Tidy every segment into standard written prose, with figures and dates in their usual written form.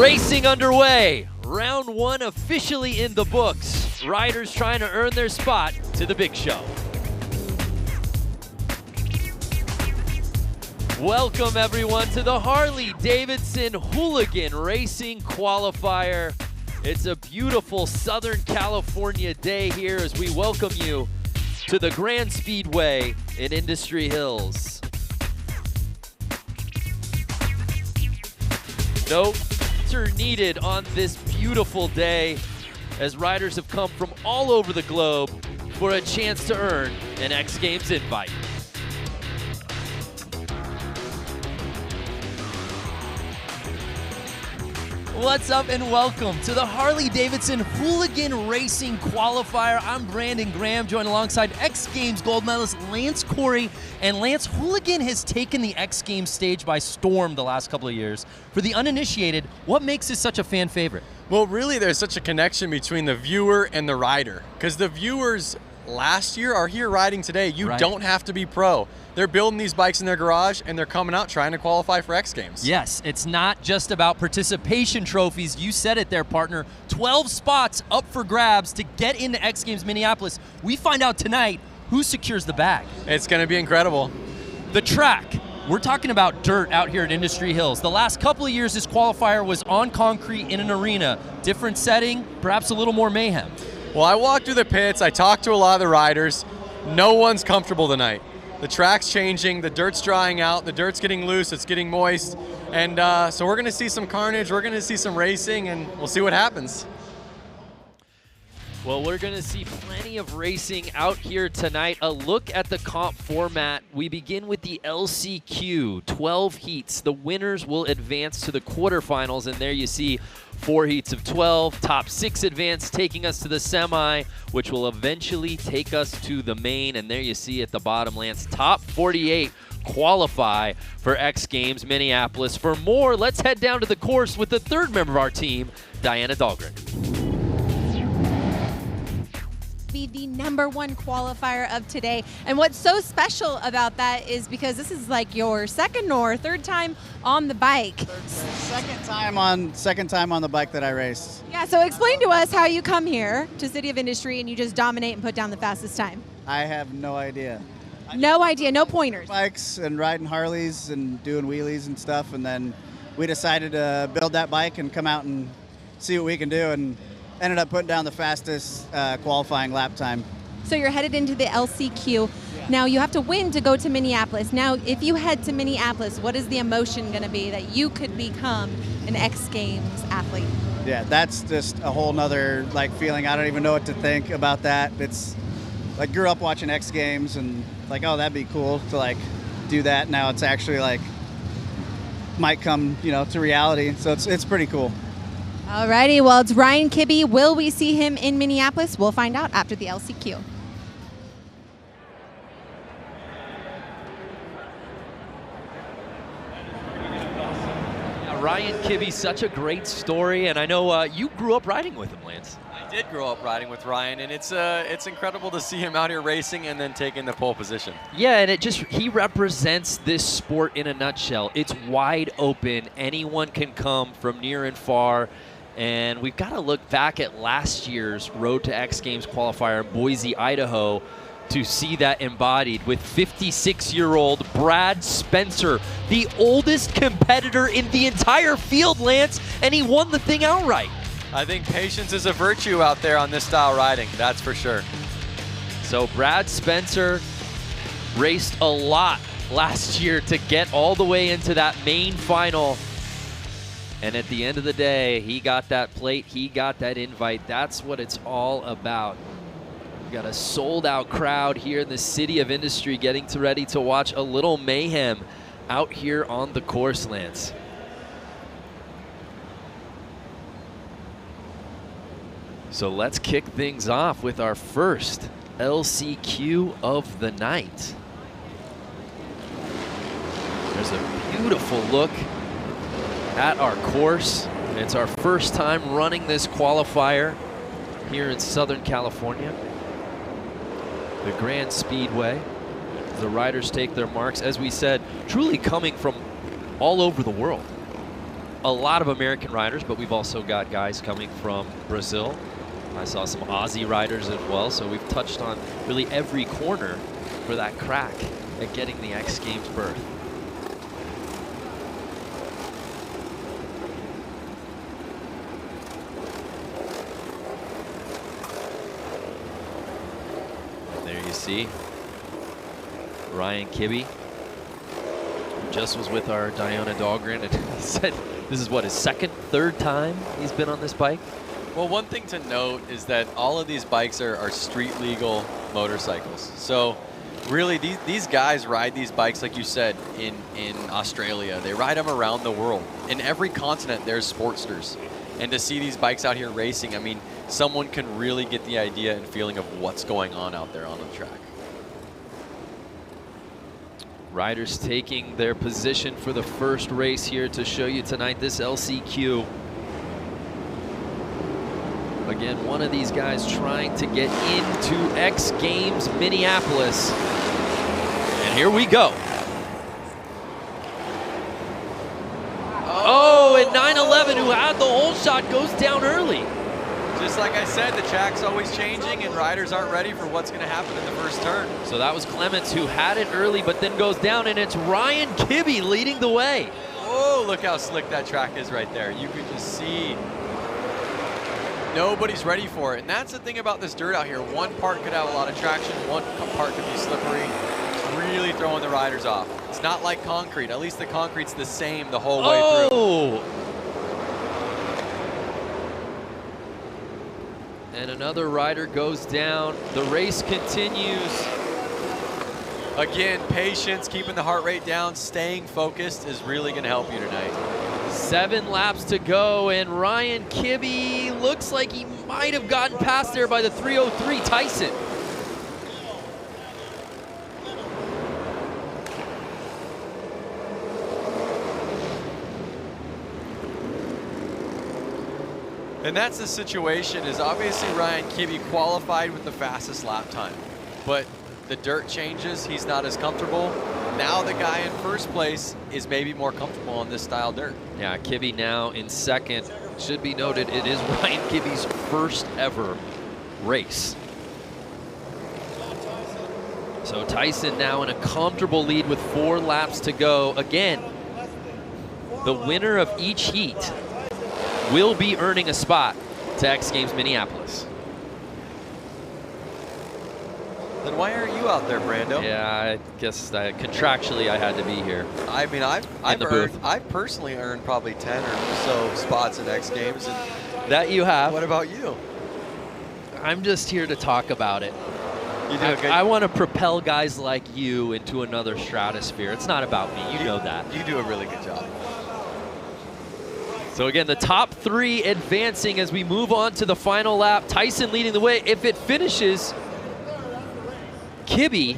Racing underway. Round one officially in the books. Riders trying to earn their spot to the big show. Welcome everyone to the Harley-Davidson Hooligan Racing Qualifier. It's a beautiful Southern California day here as we welcome you to the Grand Speedway in Industry Hills. No filter needed on this beautiful day as riders have come from all over the globe for a chance to earn an X Games invite. What's up and welcome to the Harley-Davidson Hooligan Racing Qualifier. I'm Brandon Graham, joined alongside X Games gold medalist Lance Corey. And Lance, Hooligan has taken the X Games stage by storm the last couple of years. For the uninitiated, what makes this such a fan favorite? Well, really, there's such a connection between the viewer and the rider. Because the viewers last year are here riding today. You don't have to be pro. They're building these bikes in their garage, and they're coming out trying to qualify for X Games. Yes, it's not just about participation trophies. You said it there, partner. 12 spots up for grabs to get into X Games Minneapolis. We find out tonight who secures the bag. It's going to be incredible. The track. We're talking about dirt out here at Industry Hills. The last couple of years, this qualifier was on concrete in an arena. Different setting, perhaps a little more mayhem. Well, I walked through the pits. I talked to a lot of the riders. No one's comfortable tonight. The track's changing, the dirt's drying out, the dirt's getting loose, it's getting moist, and so we're going to see some carnage, we're going to see some racing, and we'll see what happens. Well, we're going to see plenty of racing out here tonight. A look at the comp format. We begin with the LCQ, 12 heats. The winners will advance to the quarterfinals, and there you see 4 heats of 12, top 6 advance, taking us to the semi, which will eventually take us to the main. And there you see at the bottom, Lance, top 48 qualify for X Games Minneapolis. For more, let's head down to the course with the third member of our team, Diana Dahlgren. Be the #1 qualifier of today. And what's so special about that is because this is like your second or third time on the bike. Second time on the bike that I raced. Yeah, so explain to us how you come here to City of Industry and you just dominate and put down the fastest time. I have no idea. No idea, no pointers. Bikes and riding Harleys and doing wheelies and stuff, and then we decided to build that bike and come out and see what we can do, and ended up putting down the fastest qualifying lap time. So you're headed into the LCQ. Yeah. Now you have to win to go to Minneapolis. Now if you head to Minneapolis, what is the emotion going to be that you could become an X Games athlete? Yeah, that's just a whole nother feeling. I don't even know what to think about that. It's like grew up watching X Games and like, oh, that'd be cool to do that. Now it's actually might come to reality. So it's pretty cool. Alrighty, well, it's Ryan Kibbe. Will we see him in Minneapolis? We'll find out after the LCQ. Ryan Kibbe, such a great story, and I know you grew up riding with him, Lance. I did grow up riding with Ryan, and it's incredible to see him out here racing and then taking the pole position. Yeah, and he represents this sport in a nutshell. It's wide open. Anyone can come from near and far. And we've got to look back at last year's Road to X Games qualifier in Boise, Idaho, to see that embodied with 56-year-old Brad Spencer, the oldest competitor in the entire field, Lance, and he won the thing outright. I think patience is a virtue out there on this style riding, that's for sure. So Brad Spencer raced a lot last year to get all the way into that main final. And at the end of the day, he got that plate, he got that invite. That's what it's all about. We've got a sold-out crowd here in the City of Industry getting ready to watch a little mayhem out here on the course, Lance. So let's kick things off with our first LCQ of the night. There's a beautiful look at our course. It's our first time running this qualifier here in Southern California. The Grand Speedway. The riders take their marks, as we said, truly coming from all over the world. a lot of American riders, but we've also got guys coming from Brazil. I saw some Aussie riders as well, so we've touched on really every corner for that crack at getting the X Games berth. And there you see Ryan Kibbe, who just was with our Diona Dahlgren, and he said this is what, his third time he's been on this bike? Well, one thing to note is that all of these bikes are street legal motorcycles. So really these guys ride these bikes, like you said, in Australia. They ride them around the world. In every continent there's Sportsters. And to see these bikes out here racing, I mean, someone can really get the idea and feeling of what's going on out there on the track. Riders taking their position for the first race here to show you tonight, this LCQ. Again, one of these guys trying to get into X Games Minneapolis. And here we go. Oh, and 911, who had the whole shot, goes down early. Just like I said, the track's always changing and riders aren't ready for what's going to happen in the first turn. So that was Clements, who had it early but then goes down, and it's Ryan Kibbe leading the way. Oh, look how slick that track is right there. You can just see nobody's ready for it. And that's the thing about this dirt out here. One part could have a lot of traction, one part could be slippery. It's really throwing the riders off. It's not like concrete. At least the concrete's the same the whole way through. And another rider goes down. The race continues. Again, patience, keeping the heart rate down, staying focused is really going to help you tonight. 7 laps to go, and Ryan Kibbe looks like he might have gotten past there by the 303 Tyson. And that's the situation, is obviously Ryan Kibbe qualified with the fastest lap time, but the dirt changes, he's not as comfortable. Now the guy in first place is maybe more comfortable on this style dirt. Yeah, Kibbe now in second. Should be noted, it is Ryan Kibbe's first ever race. So Tyson now in a comfortable lead with 4 laps to go. Again, the winner of each heat will be earning a spot to X Games Minneapolis. Then why aren't you out there, Brando? Yeah, I guess contractually I had to be here. I mean, I've personally earned probably 10 or so spots in X Games. And that you have. What about you? I'm just here to talk about it. You do a good. I want to propel guys like you into another stratosphere. It's not about me. You know that. You do a really good job. So again, the top 3 advancing as we move on to the final lap. Tyson leading the way. If it finishes, Kibbe.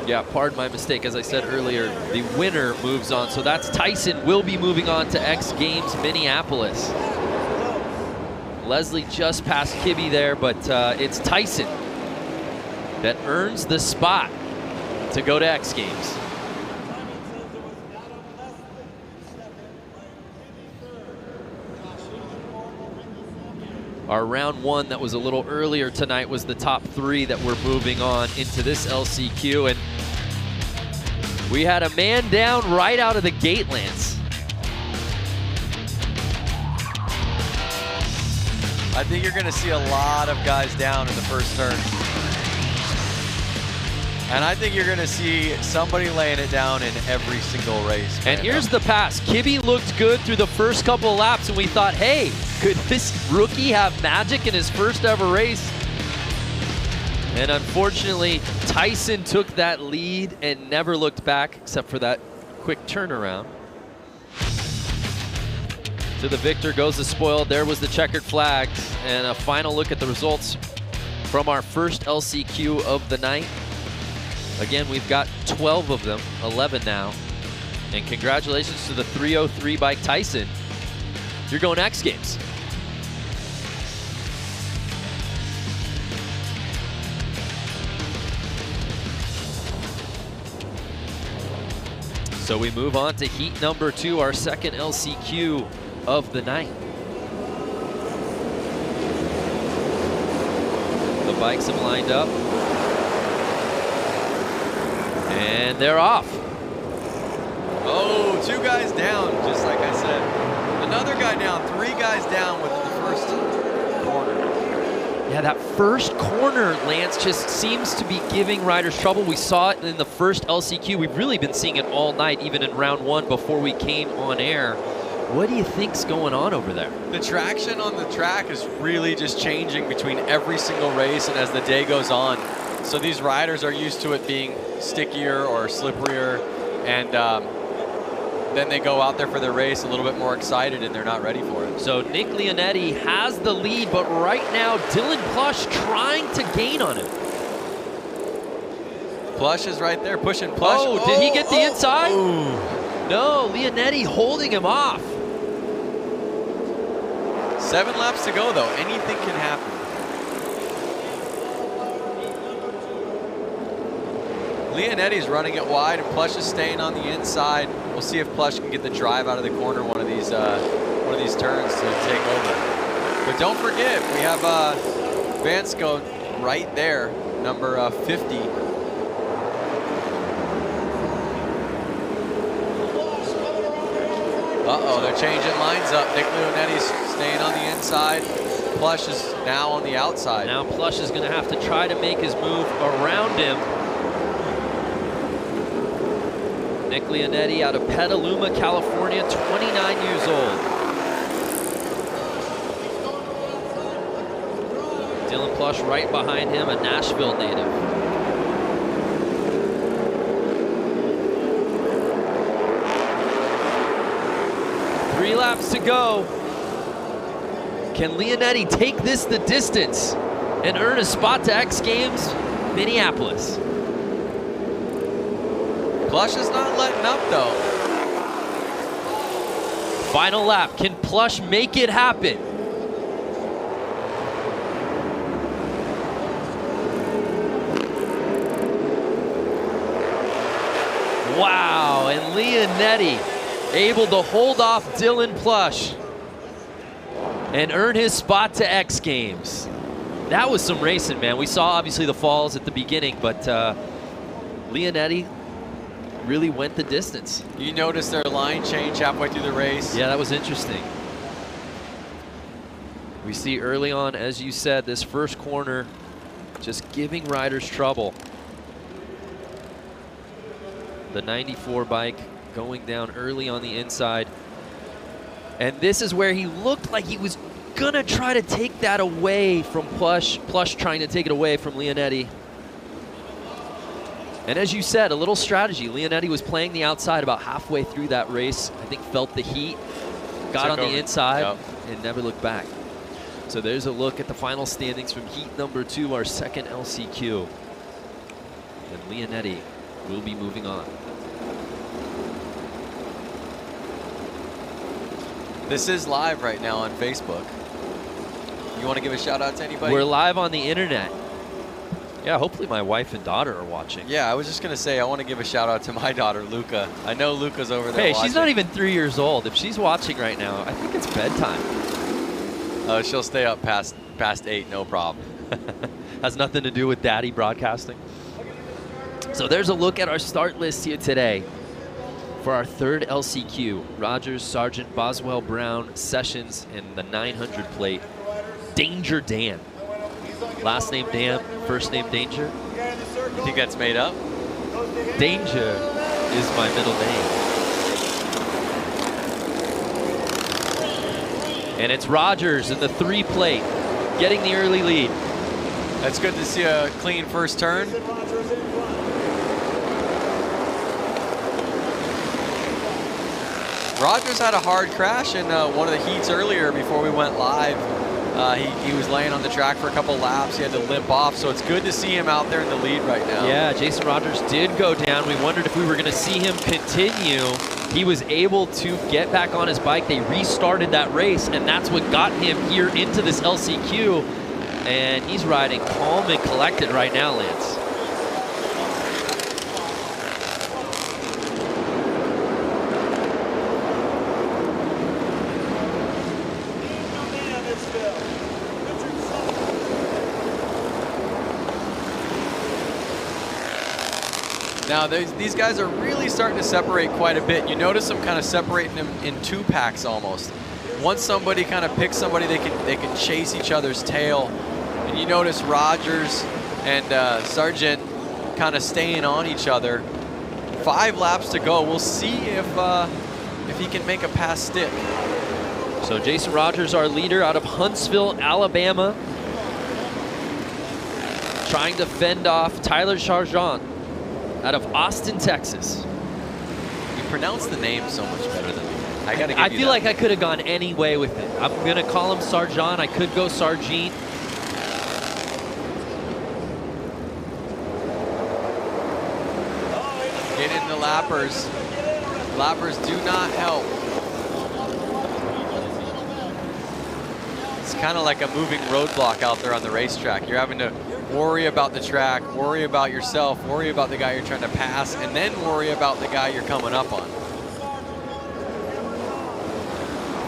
Yeah, pardon my mistake. As I said earlier, the winner moves on. So that's Tyson will be moving on to X Games Minneapolis. Leslie just passed Kibbe there, but it's Tyson that earns the spot to go to X Games. Our round 1 that was a little earlier tonight was the top 3 that we're moving on into this LCQ, and we had a man down right out of the gate, Lance. I think you're going to see a lot of guys down in the first turn. And I think you're going to see somebody laying it down in every single race. And here's the pass. Kibbe looked good through the first couple of laps, and we thought, hey, could this rookie have magic in his first ever race? And unfortunately, Tyson took that lead and never looked back, except for that quick turnaround. To the victor goes the spoil. There was the checkered flags, and a final look at the results from our first LCQ of the night. Again, we've got 12 of them, 11 now. And congratulations to the 303 bike Tyson. You're going X Games. So we move on to heat number 2, our second LCQ of the night. The bikes have lined up. And they're off. Oh, 2 guys down, just like I said. Another guy down, 3 guys down within the first corner. Yeah, that first corner, Lance, just seems to be giving riders trouble. We saw it in the first LCQ. We've really been seeing it all night, even in round 1 before we came on air. What do you think's going on over there? The traction on the track is really just changing between every single race and as the day goes on. So these riders are used to it being stickier or slipperier, and then they go out there for their race a little bit more excited and they're not ready for it. So Nick Leonetti has the lead, but right now Dylan Plush trying to gain on him. Plush is right there, pushing Plush. Oh, did he get the inside? Oh. No, Leonetti holding him off. 7 laps to go though, anything can happen. Leonetti's running it wide and Plush is staying on the inside. We'll see if Plush can get the drive out of the corner one of these turns to take over. But don't forget, we have Vansko right there, number 50. Uh-oh, they're changing lines up. Nick Leonetti's staying on the inside. Plush is now on the outside. Now Plush is going to have to try to make his move around him. Nick Leonetti out of Petaluma, California, 29 years old. Dylan Plush right behind him, a Nashville native. Three laps to go. Can Leonetti take this the distance and earn a spot to X Games Minneapolis? Plush is not letting up though. Final lap, can Plush make it happen? Wow, and Leonetti able to hold off Dylan Plush and earn his spot to X Games. That was some racing, man. We saw obviously the falls at the beginning, but Leonetti really went the distance. You notice their line change halfway through the race. Yeah, that was interesting. We see early on, as you said, this first corner just giving riders trouble. The 94 bike going down early on the inside. And this is where he looked like he was gonna try to take that away from Plush. Plush trying to take it away from Leonetti. And as you said, a little strategy. Leonetti was playing the outside about halfway through that race. I think felt the heat, got on the inside, and never looked back. So there's a look at the final standings from heat number 2, our second LCQ. And Leonetti will be moving on. This is live right now on Facebook. You want to give a shout out to anybody? We're live on the internet. Yeah, hopefully my wife and daughter are watching. Yeah, I was just going to say, I want to give a shout out to my daughter, Luca. I know Luca's over there watching. She's not even 3 years old. If she's watching right now, I think it's bedtime. She'll stay up past 8, no problem. Has nothing to do with daddy broadcasting. So there's a look at our start list here today for our third LCQ. Rogers, Sargent, Boswell, Brown, Sessions, and the 900 plate. Danger Dan. Last name Dan, first name Danger. You think that's made up? Danger is my middle name. And it's Rogers in the 3 plate, getting the early lead. That's good to see a clean first turn. Rogers had a hard crash in one of the heats earlier before we went live. He was laying on the track for a couple laps. He had to limp off, so it's good to see him out there in the lead right now. Yeah, Jason Rogers did go down. We wondered if we were going to see him continue. He was able to get back on his bike. They restarted that race, and that's what got him here into this LCQ. And he's riding calm and collected right now, Lance. Now, these guys are really starting to separate quite a bit. You notice them kind of separating them in 2 packs almost. Once somebody kind of picks somebody, they can chase each other's tail. And you notice Rogers and Sargent kind of staying on each other. 5 laps to go. We'll see if he can make a pass stick. So Jason Rogers, our leader out of Huntsville, Alabama, trying to fend off Tyler Sargent out of Austin, Texas. You pronounce the name so much better than me. I gotta give I you feel that. like I could have gone any way with it. I'm gonna call him Sargent. I could go Sargent. Get in the lappers. Lappers do not help. It's kind of like a moving roadblock out there on the racetrack. You're having to worry about the track, worry about yourself, worry about the guy you're trying to pass, and then worry about the guy you're coming up on.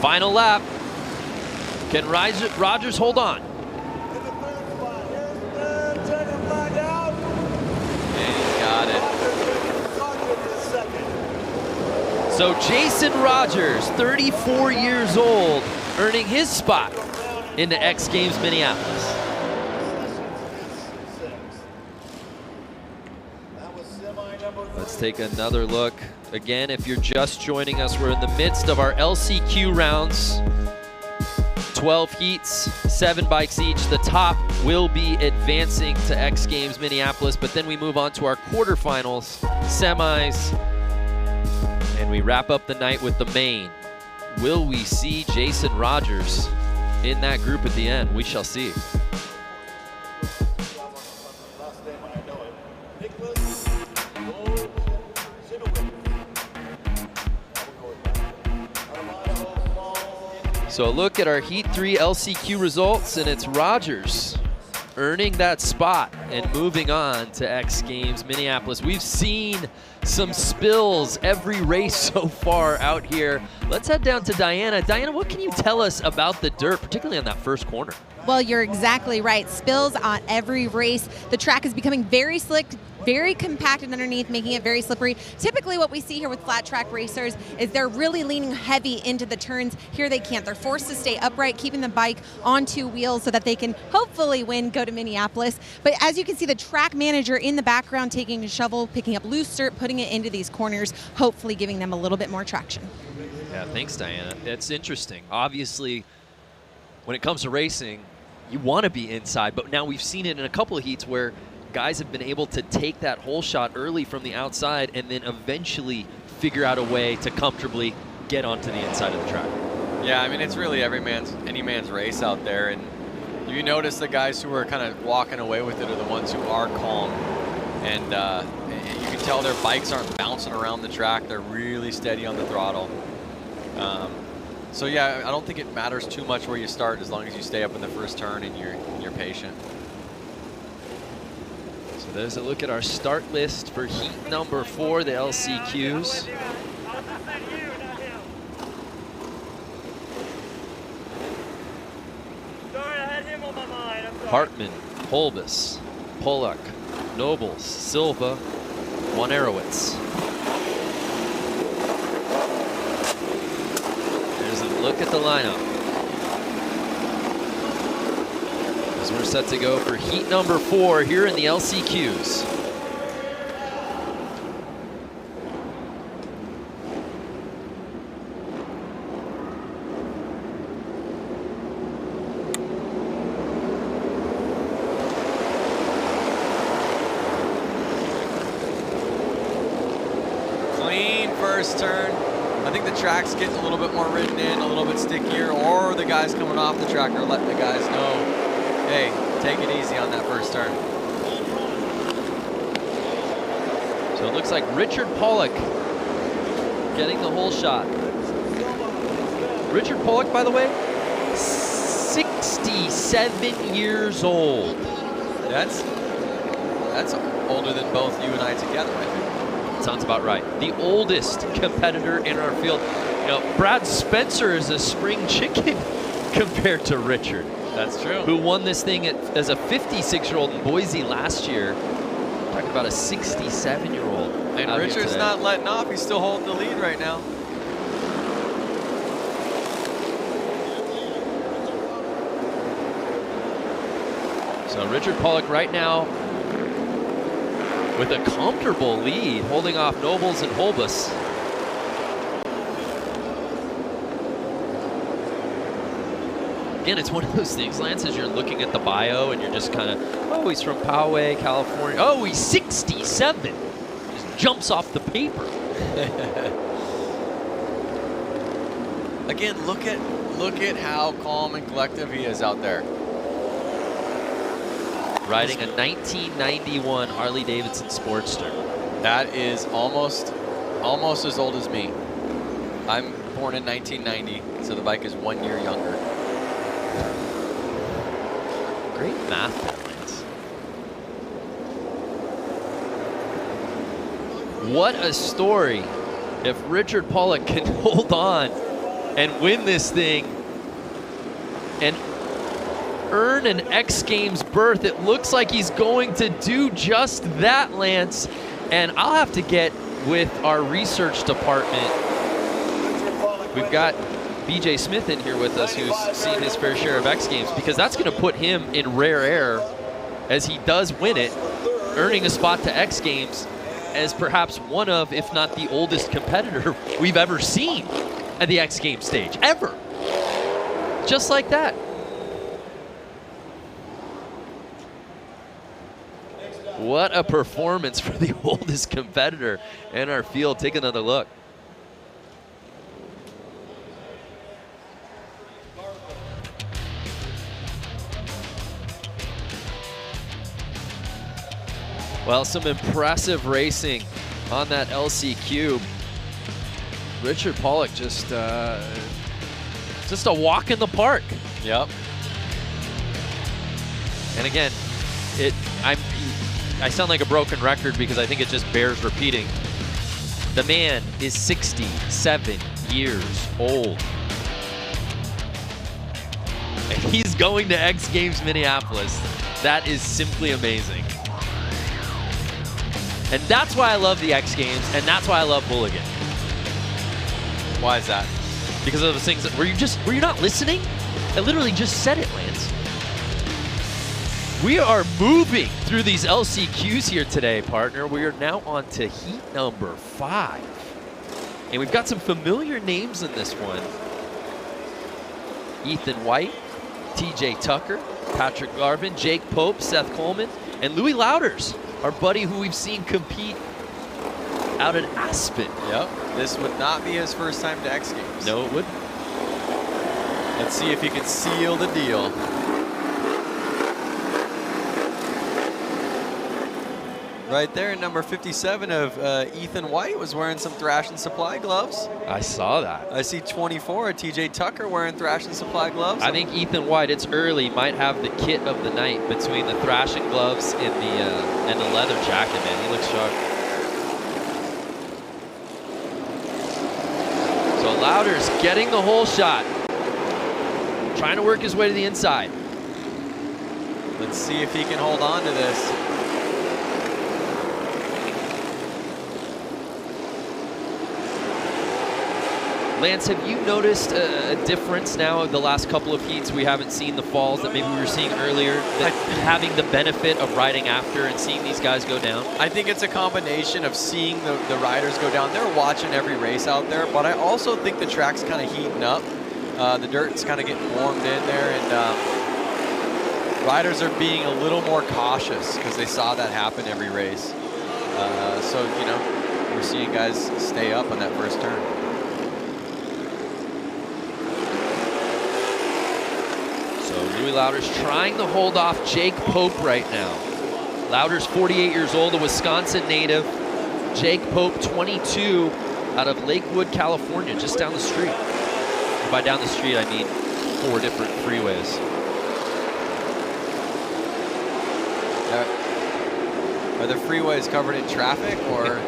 Final lap. Can Rogers hold on? And he's got it. So Jason Rogers, 34 years old, earning his spot in the X Games Minneapolis. Let's take another look. Again, if you're just joining us, we're in the midst of our LCQ rounds. 12 heats, 7 bikes each. The top will be advancing to X Games Minneapolis, but then we move on to our quarterfinals, semis, and we wrap up the night with the main. Will we see Jason Rogers in that group at the end? We shall see. So a look at our Heat 3 LCQ results, and it's Rogers earning that spot and moving on to X Games Minneapolis. We've seen some spills every race so far out here. Let's head down to Diana. Diana, what can you tell us about the dirt, particularly on that first corner? Well, you're exactly right. Spills on every race. The track is becoming very slick, very compacted underneath, making it very slippery. Typically what we see here with flat track racers is they're really leaning heavy into the turns. Here they can't. They're forced to stay upright, keeping the bike on 2 wheels so that they can hopefully win, go to Minneapolis. But as you can see, the track manager in the background taking a shovel, picking up loose dirt, putting it into these corners, hopefully giving them a little bit more traction. Yeah, thanks, Diana. That's interesting. Obviously, when it comes to racing, you want to be inside, but now we've seen it in a couple of heats where guys have been able to take that hole shot early from the outside and then eventually figure out a way to comfortably get onto the inside of the track. Yeah, I mean, it's really any man's race out there, and you notice the guys who are kind of walking away with it are the ones who are calm, and you can tell their bikes aren't bouncing around the track. They're really steady on the throttle. So yeah, I don't think it matters too much where you start as long as you stay up in the first turn and you're patient. So there's a look at our start list for heat number 4, the LCQs. Hartman, Holbus, Pollock, Nobles, Silva, Wanarowitz. There's a look at the lineup as we're set to go for heat number 4 here in the LCQs. Clean first turn. I think the track's getting a little bit more ridden in, a little bit stickier, or the guys coming off the track are letting the guys know, hey, take it easy on that first turn. So it looks like Richard Pollock getting the whole shot. Richard Pollock, by the way, 67 years old. That's older than both you and I together, I think. Sounds about right. The oldest competitor in our field. You know, Brad Spencer is a spring chicken compared to Richard. That's true. Who won this thing as a 56-year-old in Boise last year. Talking about a 67-year-old. And out here Richard's today. not letting off. He's still holding the lead right now. So Richard Pollock right now with a comfortable lead, holding off Nobles and Holbus. Again, it's one of those things, Lance, as you're looking at the bio and you're just kind of, oh, he's from Poway, California. Oh, he's 67. Just jumps off the paper. Again, look at how calm and collective he is out there. Riding a 1991 Harley-Davidson Sportster. That is almost as old as me. I'm born in 1990, so the bike is 1 year younger. Great math there, Lance. What a story if Richard Pollock can hold on and win this thing and earn an X Games berth. It looks like he's going to do just that, Lance. And I'll have to get with our research department. We've got BJ Smith in here with us, who's seen his fair share of X Games, because that's going to put him in rare air as he does win it, earning a spot to X Games as perhaps one of, if not the oldest competitor we've ever seen at the X Games stage, ever. Just like that. What a performance for the oldest competitor in our field. Take another look. Well, some impressive racing on that LC Cube. Richard Pollock just a walk in the park. Yep. And again, I sound like a broken record because I think it just bears repeating. The man is 67 years old. And he's going to X Games Minneapolis. That is simply amazing. And that's why I love the X Games, and that's why I love Hooligan. Why is that? Because of those things that, were you not listening? I literally just said it, Lance. We are moving through these LCQs here today, partner. We are now on to heat number 5. And we've got some familiar names in this one. Ethan White, TJ Tucker, Patrick Garvin, Jake Pope, Seth Coleman, and Louis Louders, our buddy who we've seen compete out at Aspen. Yep. This would not be his first time to X Games. No, it wouldn't. Let's see if he can seal the deal. Right there, number 57 of Ethan White was wearing some Thrash and Supply gloves. I saw that. I see 24 of TJ Tucker wearing Thrash and Supply gloves. I think Ethan White, it's early, might have the kit of the night between the thrashing gloves and the leather jacket, man. He looks sharp. So Louders getting the hole shot. Trying to work his way to the inside. Let's see if he can hold on to this. Lance, have you noticed a difference now of the last couple of heats? We haven't seen the falls that maybe we were seeing earlier, that having the benefit of riding after and seeing these guys go down? I think it's a combination of seeing the riders go down. They're watching every race out there, but I also think the track's kind of heating up. The dirt's kind of getting warmed in there, and riders are being a little more cautious because they saw that happen every race. So, you know, we're seeing guys stay up on that first turn. Louis Louders trying to hold off Jake Pope right now. Louders, 48 years old, a Wisconsin native. Jake Pope, 22, out of Lakewood, California, just down the street. And by down the street, I mean 4 different freeways. Are the freeways covered in traffic, or?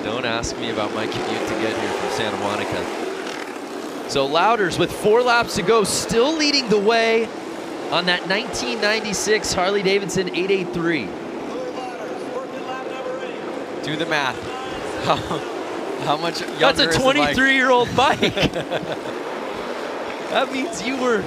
Don't ask me about my commute to get here from Santa Monica. So Louders with 4 laps to go, still leading the way on that 1996 Harley-Davidson 883. Do the math. How much younger That's a is the bike? 23-year-old bike. That means you were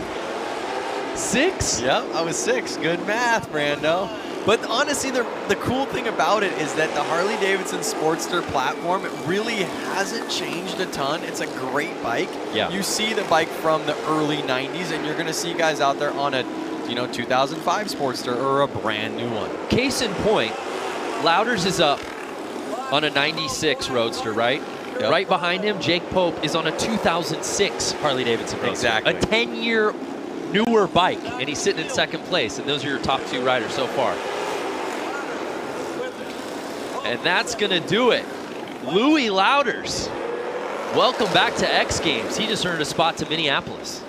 6? Yep, I was 6. Good math, Brando. But honestly, the cool thing about it is that the Harley-Davidson Sportster platform, it really hasn't changed a ton. It's a great bike. Yeah. You see the bike from the early 90s, and you're going to see guys out there on a 2005 Sportster or a brand new one. Case in point, Louders is up on a 96 Roadster, right? Yep. Right behind him, Jake Pope is on a 2006 Harley-Davidson Roadster. Exactly. A 10-year newer bike, and he's sitting in second place, and those are your top 2 riders so far. And that's going to do it. Louis Louders, welcome back to X Games. He just earned a spot to Minneapolis.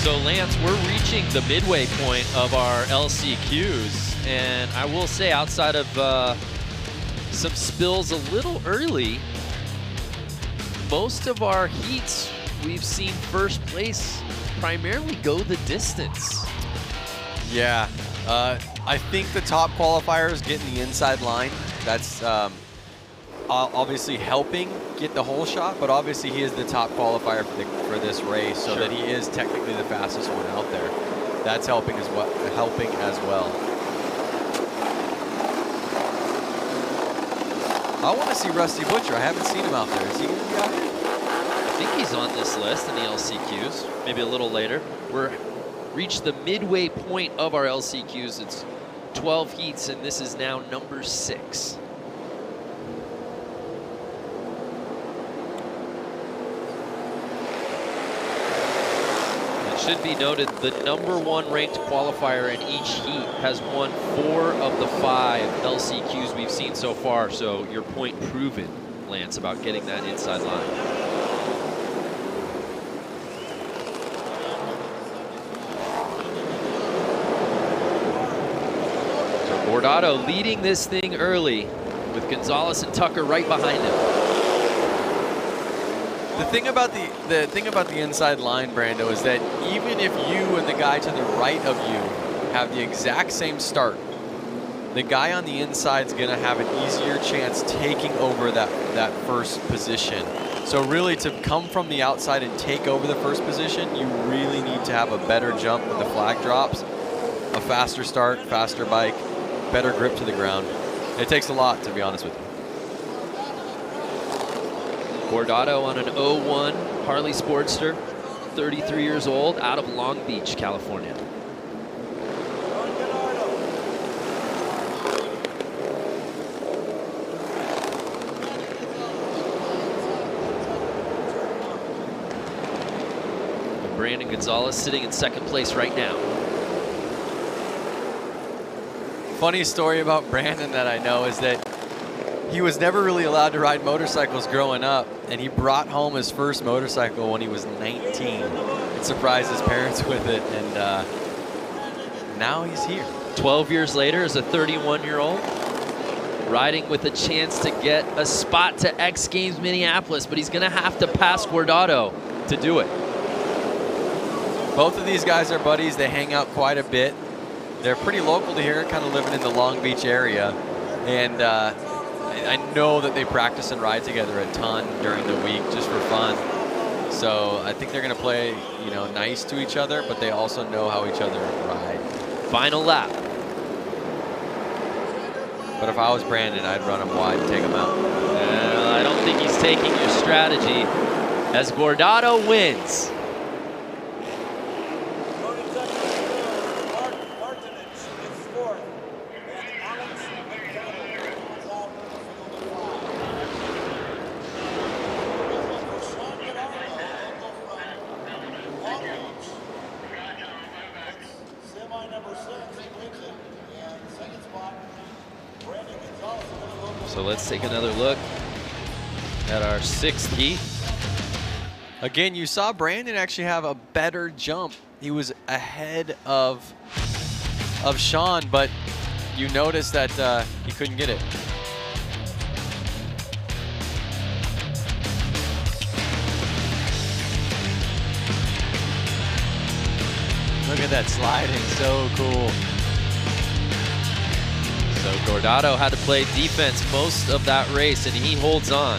So Lance, we're reaching the midway point of our LCQs, and I will say outside of some spills a little early, most of our heats we've seen first place primarily go the distance. Yeah, I think the top qualifier is getting the inside line. That's obviously helping get the whole shot, but obviously he is the top qualifier for this race, so that he is technically the fastest one out there. That's helping as well. I want to see Rusty Butcher. I haven't seen him out there. Is he going to be out here? I think he's on this list in the LCQs, maybe a little later. We're reached the midway point of our LCQs. It's 12 heats, and this is now number 6. Should be noted, the #1 ranked qualifier in each heat has won 4 of the 5 LCQs we've seen so far. So your point proven, Lance, about getting that inside line. So Bordato leading this thing early with Gonzalez and Tucker right behind him. The thing about the inside line, Brando, is that even if you and the guy to the right of you have the exact same start, the guy on the inside is going to have an easier chance taking over that first position. So really, to come from the outside and take over the first position, you really need to have a better jump when the flag drops, a faster start, faster bike, better grip to the ground. It takes a lot, to be honest with you. Bordato on an 01 Harley Sportster, 33 years old, out of Long Beach, California. And Brandon Gonzalez sitting in second place right now. Funny story about Brandon that I know is that he was never really allowed to ride motorcycles growing up, and he brought home his first motorcycle when he was 19 and surprised his parents with it, and now he's here. 12 years later, as a 31-year-old, riding with a chance to get a spot to X Games Minneapolis, but he's going to have to pass Bordato to do it. Both of these guys are buddies. They hang out quite a bit. They're pretty local to here, kind of living in the Long Beach area, and I know that they practice and ride together a ton during the week just for fun. So I think they're going to play, nice to each other, but they also know how each other ride. Final lap. But if I was Brandon, I'd run him wide and take him out. I don't think he's taking your strategy as Bordato wins. So let's take another look at our 6th heat. Again, you saw Brandon actually have a better jump. He was ahead of of Sean, but you notice that he couldn't get it. Look at that sliding, so cool. So Gordado had to play defense most of that race, and he holds on.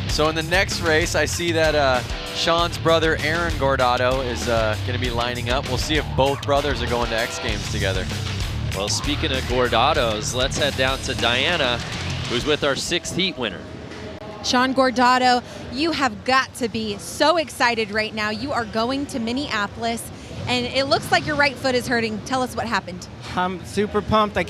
So in the next race, I see that Sean's brother, Aaron Gordado, is going to be lining up. We'll see if both brothers are going to X Games together. Well, speaking of Gordados, let's head down to Diana, who's with our 6th heat winner. Sean Gordado, you have got to be so excited right now. You are going to Minneapolis, and it looks like your right foot is hurting. Tell us what happened. I'm super pumped. I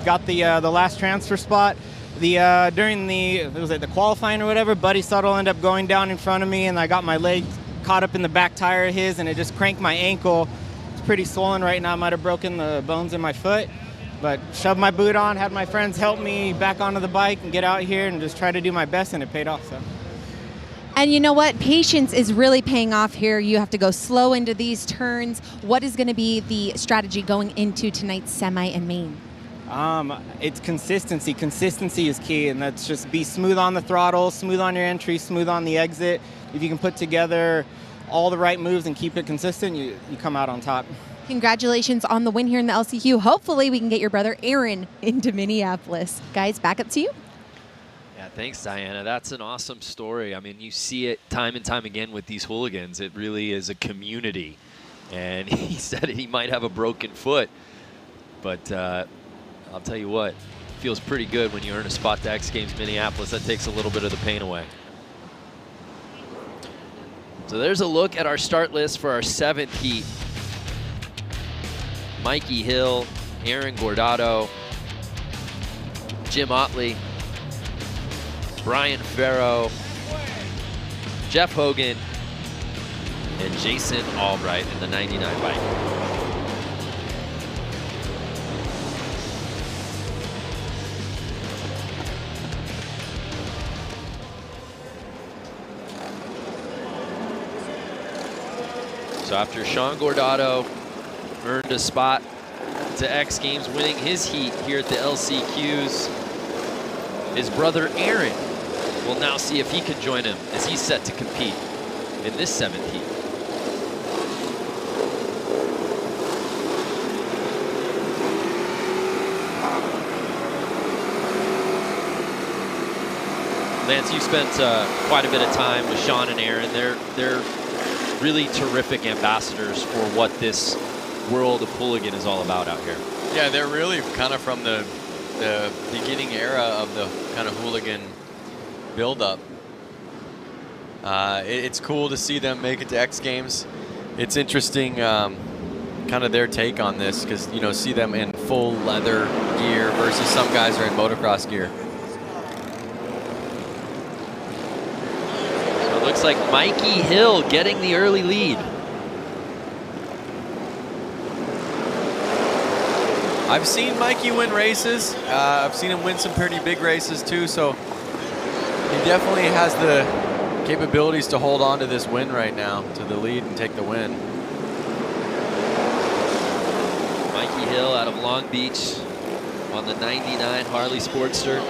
got the last transfer spot. During the qualifying or whatever, Buddy Suttles ended up going down in front of me, and I got my leg caught up in the back tire of his, and it just cranked my ankle. It's pretty swollen right now. I might have broken the bones in my foot. But shoved my boot on, had my friends help me back onto the bike and get out here and just try to do my best, and it paid off. So. And you know what? Patience is really paying off here. You have to go slow into these turns. What is going to be the strategy going into tonight's semi and main? It's consistency. Consistency is key, and that's just be smooth on the throttle, smooth on your entry, smooth on the exit. If you can put together all the right moves and keep it consistent, you come out on top. Congratulations on the win here in the LCQ. Hopefully we can get your brother Aaron into Minneapolis. Guys, back up to you. Yeah, thanks, Diana. That's an awesome story. I mean, you see it time and time again with these hooligans. It really is a community. And he said he might have a broken foot, but I'll tell you what, it feels pretty good when you earn a spot to X Games Minneapolis. That takes a little bit of the pain away. So there's a look at our start list for our 7th heat. Mikey Hill, Aaron Gordado, Jim Otley, Brian Farrow, Jeff Hogan, and Jason Albright in the 99 bike. So after Sean Gordado earned a spot to X Games, winning his heat here at the LCQs, his brother Aaron will now see if he can join him as he's set to compete in this 7th heat. Lance, you spent quite a bit of time with Sean and Aaron. They're really terrific ambassadors for what this world of hooligan is all about out here. Yeah, they're really kind of from the beginning era of the kind of hooligan build-up. It's cool to see them make it to X Games. It's interesting, kind of their take on this, because you know, see them in full leather gear versus some guys are in motocross gear. So it looks like Mikey Hill getting the early lead. I've seen Mikey win races. I've seen him win some pretty big races too, so he definitely has the capabilities to hold on to this win right now, to the lead and take the win. Mikey Hill out of Long Beach on the 99 Harley Sportster.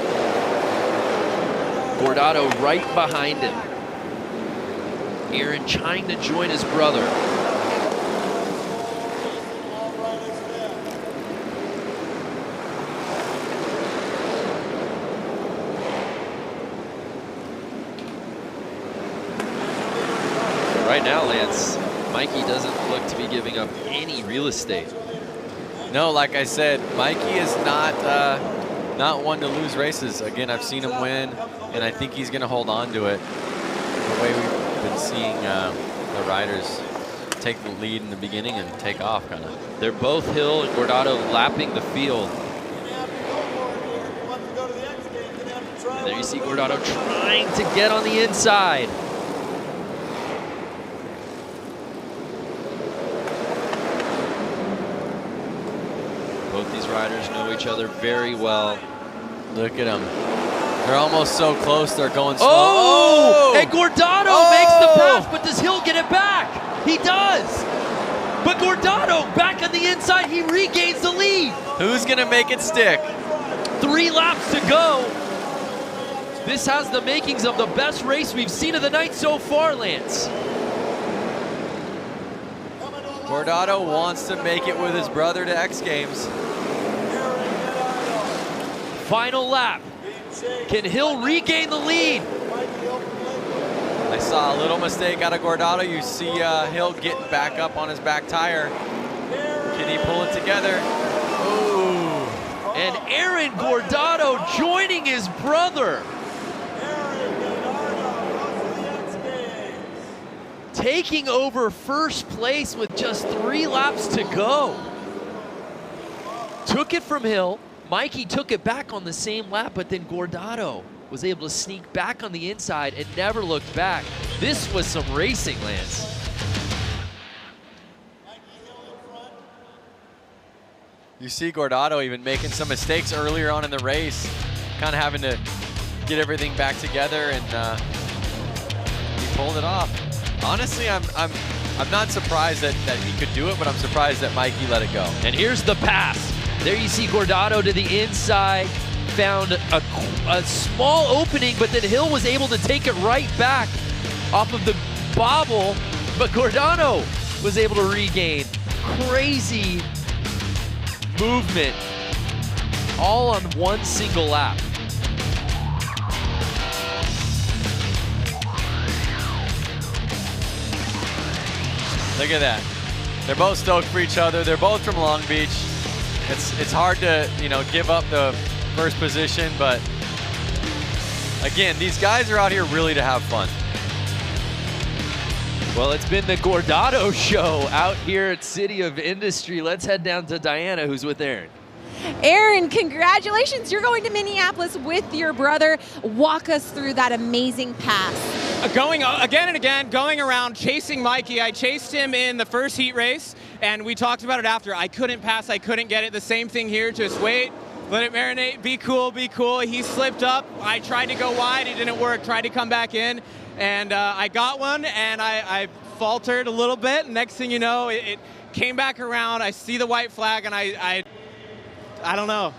Gordado right behind him. Aaron trying to join his brother. Right now, Lance, Mikey doesn't look to be giving up any real estate. No, like I said, Mikey is not one to lose races. Again, I've seen him win, and I think he's going to hold on to it. The way we've been seeing the riders take the lead in the beginning and take off, kind of. They're both Hill and Gordado lapping the field. And there you see Gordado trying to get on the inside. Both these riders know each other very well. Look at them. They're almost so close, they're going slow. Oh! And Gordado makes the pass, but does Hill get it back? He does. But Gordado back on the inside, he regains the lead. Who's gonna make it stick? 3 laps to go. This has the makings of the best race we've seen of the night so far, Lance. Gordado wants to make it with his brother to X Games. Final lap. Can Hill regain the lead? I saw a little mistake out of Gordado. You see Hill getting back up on his back tire. Can he pull it together? Ooh. And Aaron Gordado joining his brother. Taking over first place with just 3 laps to go. Took it from Hill. Mikey took it back on the same lap, but then Gordado was able to sneak back on the inside and never looked back. This was some racing, Lance. You see Gordado even making some mistakes earlier on in the race, kind of having to get everything back together, and he pulled it off. Honestly, I'm not surprised that he could do it, but I'm surprised that Mikey let it go. And here's the pass. There you see Gordado to the inside, found a small opening, but then Hill was able to take it right back off of the bobble, but Gordado was able to regain. Crazy movement, all on one single lap. Look at that. They're both stoked for each other. They're both from Long Beach. It's hard to, give up the first position, but again, these guys are out here really to have fun. Well, it's been the Gordado show out here at City of Industry. Let's head down to Diana, who's with Aaron. Aaron, congratulations. You're going to Minneapolis with your brother. Walk us through that amazing pass. Going again and again, going around, chasing Mikey. I chased him in the first heat race, and we talked about it after. I couldn't pass, I couldn't get it. The same thing here, just wait, let it marinate, be cool, be cool. He slipped up. I tried to go wide, it didn't work, tried to come back in, and I got one, and I faltered a little bit. Next thing you know, it came back around. I see the white flag, and I don't know.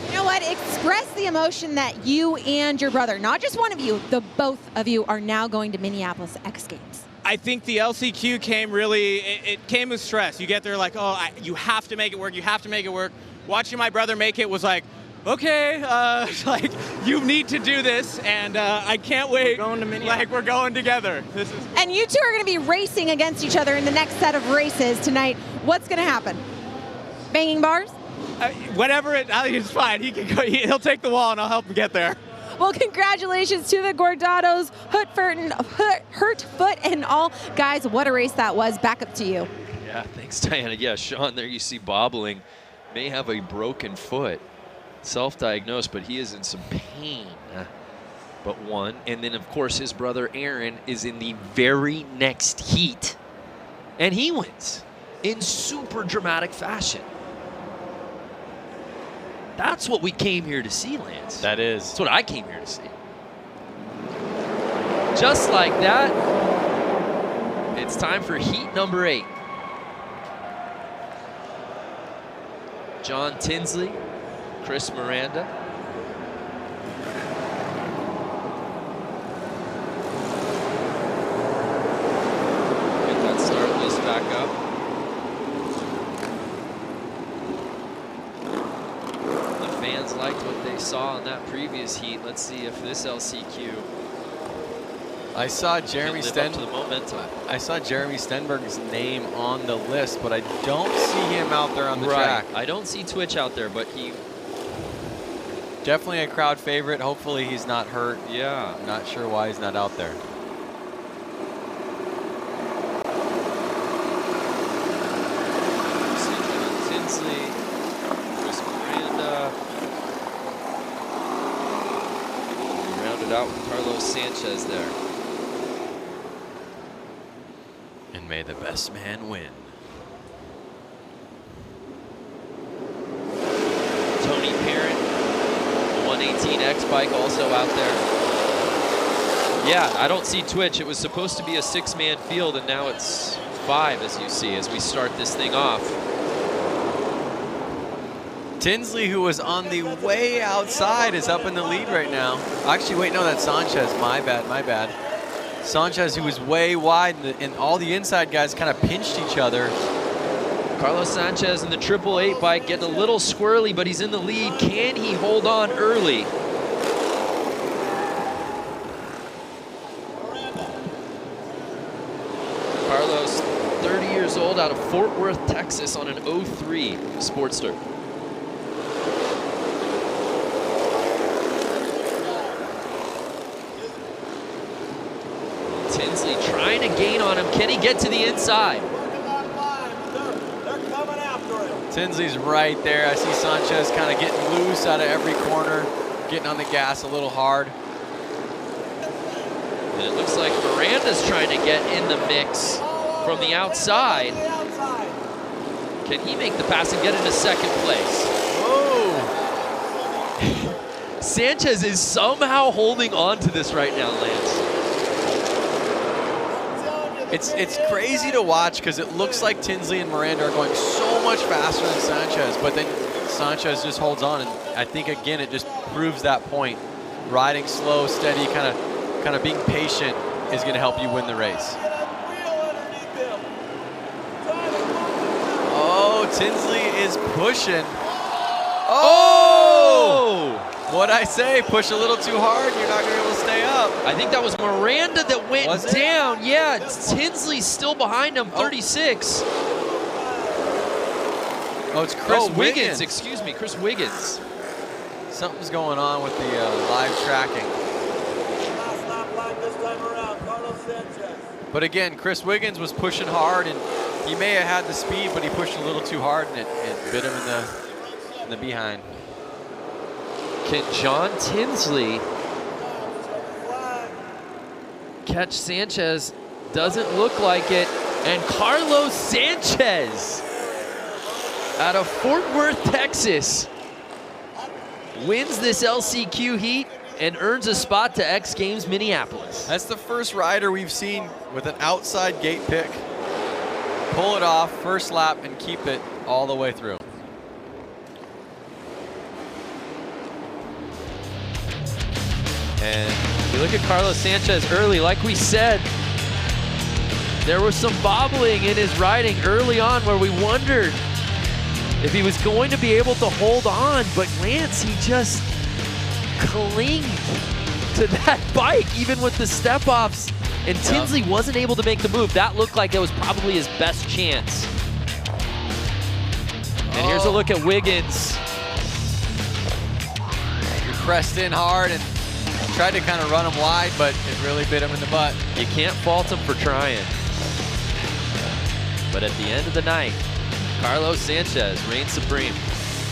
You know what? Express the emotion that you and your brother, not just one of you, the both of you are now going to Minneapolis X Games. I think the LCQ came really, it came with stress. You get there like, you have to make it work, you have to make it work. Watching my brother make it was like, okay, like, you need to do this, and I can't wait. We're going to Minneapolis. Like, we're going together. And you two are going to be racing against each other in the next set of races tonight. What's going to happen? Banging bars? Whatever, I think it's fine. He can go. He'll take the wall, and I'll help him get there. Well, congratulations to the Gordados, Hurt Foot, and all. Guys, what a race that was. Back up to you. Yeah, thanks, Diana. Yeah, Sean, there you see bobbling. May have a broken foot. Self-diagnosed, but he is in some pain. But won. And then, of course, his brother Aaron is in the very next heat. And he wins in super dramatic fashion. That's what we came here to see, Lance. That is. That's what I came here to see. Just like that, it's time for heat number 8. John Tinsley, Chris Miranda. Get that start list back up. Fans liked what they saw in that previous heat. Let's see if this LCQ. I saw Jeremy I saw Jeremy Stenberg's name on the list, but I don't see him out there on the track. I don't see Twitch out there, but he definitely a crowd favorite. Hopefully he's not hurt. Yeah, I'm not sure why he's not out there. Tinsley, Chris Miranda. Rounded out with Carlos Sanchez there. And may the best man win. Tony Parent, 1/8 18X bike also out there. Yeah, I don't see Twitch. It was supposed to be a 6-man field, and now it's 5, as you see, as we start this thing off. Tinsley, who was on the way outside, is up in the lead right now. Actually, wait, no, that's Sanchez. My bad. Sanchez, who was way wide, and all the inside guys kind of pinched each other. Carlos Sanchez in the 888 bike getting a little squirrely, but he's in the lead. Can he hold on early? Carlos, 30 years old, out of Fort Worth, Texas, on an 03 Sportster. Tinsley trying to gain on him. Can he get to the inside? Tinsley's right there. I see Sanchez kind of getting loose out of every corner, getting on the gas a little hard. And it looks like Miranda's trying to get in the mix from the outside. Can he make the pass and get into second place? Oh! Sanchez is somehow holding on to this right now, Lance. It's crazy to watch because it looks like Tinsley and Miranda are going so much faster than Sanchez, but then Sanchez just holds on, and I think again it just proves that point. Riding slow, steady, kind of being patient is going to help you win the race. Oh, Tinsley is pushing. Oh! What'd I say? Push a little too hard, you're not going to be able to stay up. I think that was Miranda that went down. Yeah, Tinsley's still behind him, 36. Oh, it's Chris Wiggins. Excuse me, Chris Wiggins. Something's going on with the live tracking. But again, Chris Wiggins was pushing hard, and he may have had the speed, but he pushed a little too hard, and it bit him in the behind. Can John Tinsley catch Sanchez? Doesn't look like it. And Carlos Sanchez out of Fort Worth, Texas, wins this LCQ heat and earns a spot to X Games Minneapolis. That's the first rider we've seen with an outside gate pick pull it off first lap and keep it all the way through. And you look at Carlos Sanchez early, like we said, there was some bobbling in his riding early on where we wondered if he was going to be able to hold on, but Lance, he just clinged to that bike, even with the step-offs, and Tinsley wasn't able to make the move. That looked like it was probably his best chance. And here's a look at Wiggins. He pressed in hard and tried to kind of run him wide, but it really bit him in the butt. You can't fault him for trying. But at the end of the night, Carlos Sanchez reigns supreme.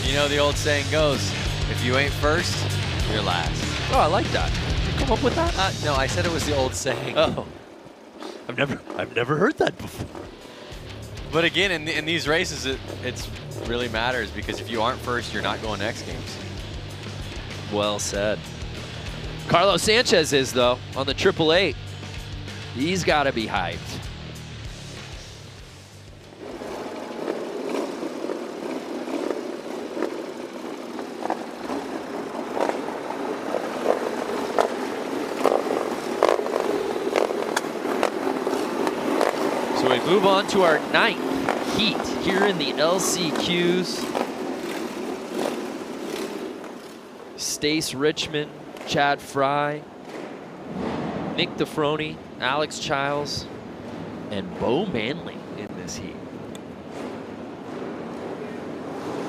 You know the old saying goes, if you ain't first, you're last. Oh, I like that. Did you come up with that? No, I said it was the old saying. Oh, I've never heard that before. But again, in these races, it really matters because if you aren't first, you're not going to X Games. Well said. Carlos Sanchez is, though, on the 888. He's got to be hyped. So we move on to our 9th heat here in the LCQs. Stace Richmond, Chad Fry, Nick DeFroni, Alex Childs, and Bo Manley in this heat.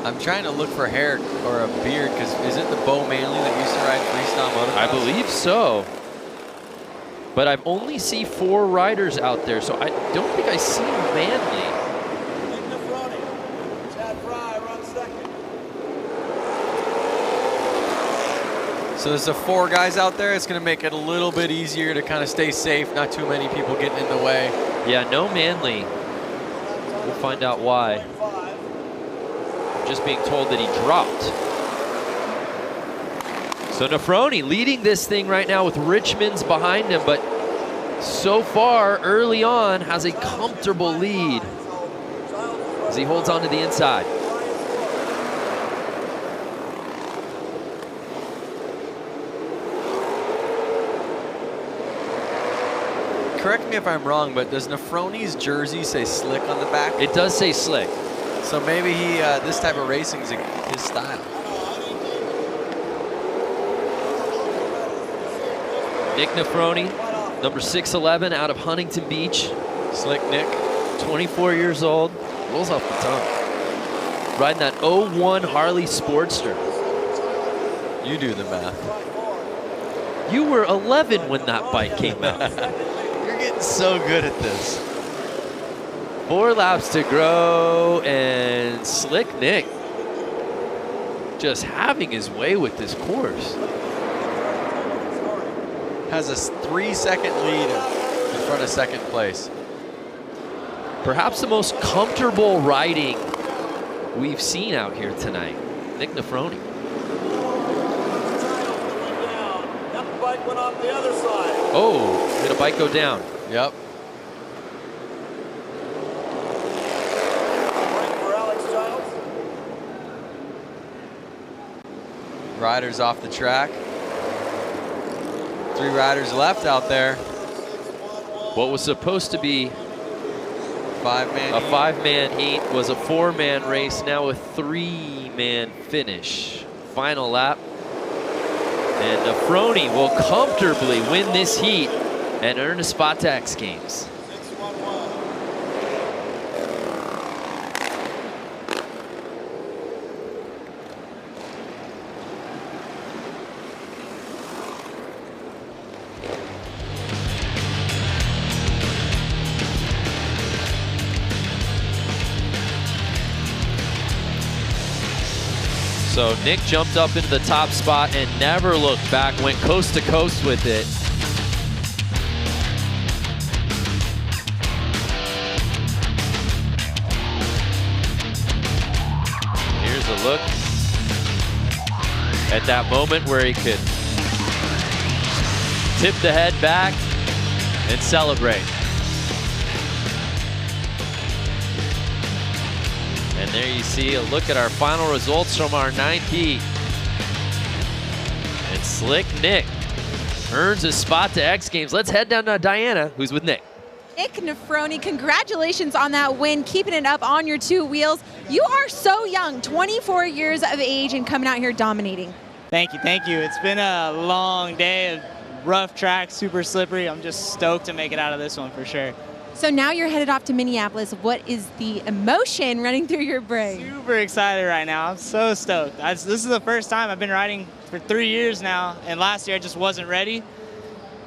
I'm trying to look for hair or a beard because is it the Bo Manley that used to ride freestyle motocross? I believe so. But I've only seen 4 riders out there, so I don't think I see Manley. Nick DeFroni, Chad Fry runs second. So there's the 4 guys out there. It's going to make it a little bit easier to kind of stay safe. Not too many people getting in the way. Yeah, no Manley. We'll find out why. I'm just being told that he dropped. So Nefroni leading this thing right now with Richmond's behind him, but so far early on has a comfortable lead as he holds on to the inside. Correct me if I'm wrong, but does Nefroni's jersey say Slick on the back? It does say Slick. So maybe he this type of racing is his style. Nick Nefroni, number 6'11", out of Huntington Beach. Slick Nick. 24 years old. Rolls off the tongue. Riding that 01 Harley Sportster. You do the math. You were 11 when that bike came out. You're getting so good at this. 4 laps to go, and Slick Nick just having his way with this course. Has a 3-second lead in front of second place. Perhaps the most comfortable riding we've seen out here tonight. Nick Nefroni. That bike went off the other side. Oh, did a bike go down? Yep. Break for Alex Giles. Riders off the track. 3 riders left out there. What was supposed to be Five-man a heat. 5-man heat was a 4-man race, now a 3-man finish. Final lap. And Nefroni will comfortably win this heat and earn a spot to X Games. So Nick jumped up into the top spot and never looked back, went coast to coast with it. Here's a look at that moment where he could tip the head back and celebrate. And there you see a look at our final results from our 9th heat. And Slick Nick earns a spot to X Games. Let's head down to Diana, who's with Nick. Nick Nefroni, congratulations on that win, keeping it up on your 2 wheels. You are so young, 24 years of age, and coming out here dominating. Thank you, thank you. It's been a long day of rough track, super slippery. I'm just stoked to make it out of this one for sure. So now you're headed off to Minneapolis. What is the emotion running through your brain? Super excited right now. I'm so stoked. This is the first time I've been riding for 3 years now, and last year I just wasn't ready.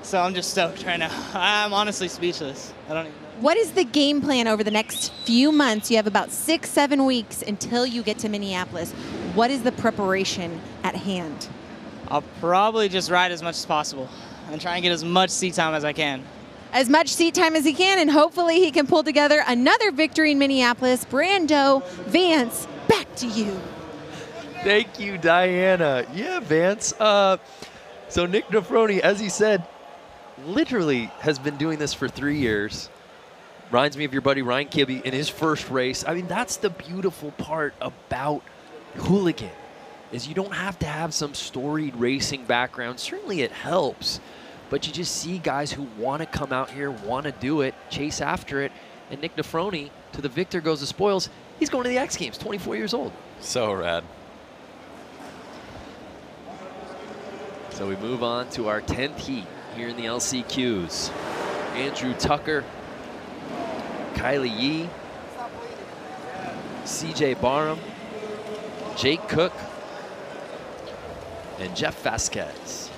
So I'm just stoked right now. I'm honestly speechless. I don't even know. What is the game plan over the next few months? You have about 6-7 weeks until you get to Minneapolis. What is the preparation at hand? I'll probably just ride as much as possible and try and get as much seat time as I can. As much seat time as he can, and hopefully he can pull together another victory in Minneapolis. Brando, Vance, back to you. Thank you, Diana. Yeah, Vance. So Nick Nefroni, as he said, literally has been doing this for 3 years. Reminds me of your buddy Ryan Kibbe in his first race. I mean, that's the beautiful part about Hooligan, is you don't have to have some storied racing background. Certainly it helps, but you just see guys who want to come out here, want to do it, chase after it. And Nick Nefroni, to the victor goes the spoils. He's going to the X Games, 24 years old. So rad. So we move on to our 10th heat here in the LCQs. Andrew Tucker, Kylie Yee, CJ Barham, Jake Cook, and Jeff Vasquez.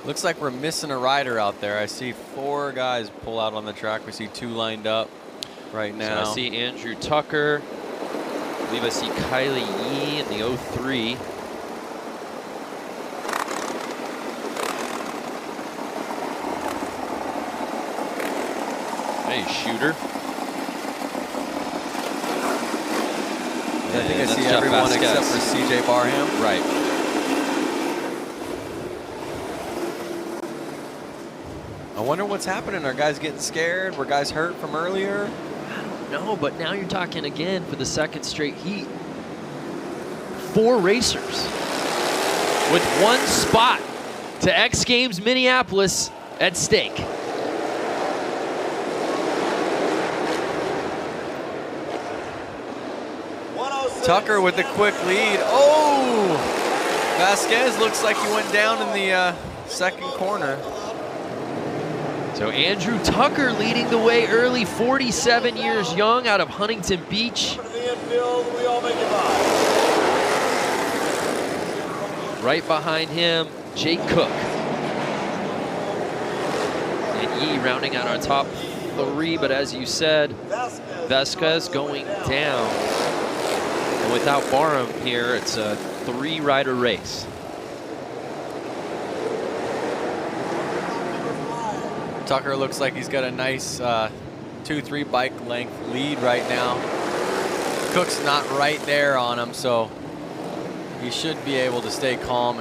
Looks like we're missing a rider out there. I see 4 guys pull out on the track. We see 2 lined up right now. So I see Andrew Tucker. I believe I see Kylie Yee in the 03. Hey, shooter. I think I That's see Jeff everyone Vasquez. except for CJ Barham. Right. I wonder what's happening. Are guys getting scared? Were guys hurt from earlier? No, but now you're talking again for the second straight heat. 4 racers with 1 spot to X Games Minneapolis at stake. Tucker with the quick lead. Oh! Vasquez looks like he went down in the second corner. So Andrew Tucker leading the way early, 47 years young, out of Huntington Beach. Right behind him, Jake Cook. And Yee rounding out our top 3, but as you said, Vasquez going down. And without Barham here, it's a 3-rider race. Tucker looks like he's got a nice 2-3 bike length lead right now. Cook's not right there on him, so he should be able to stay calm.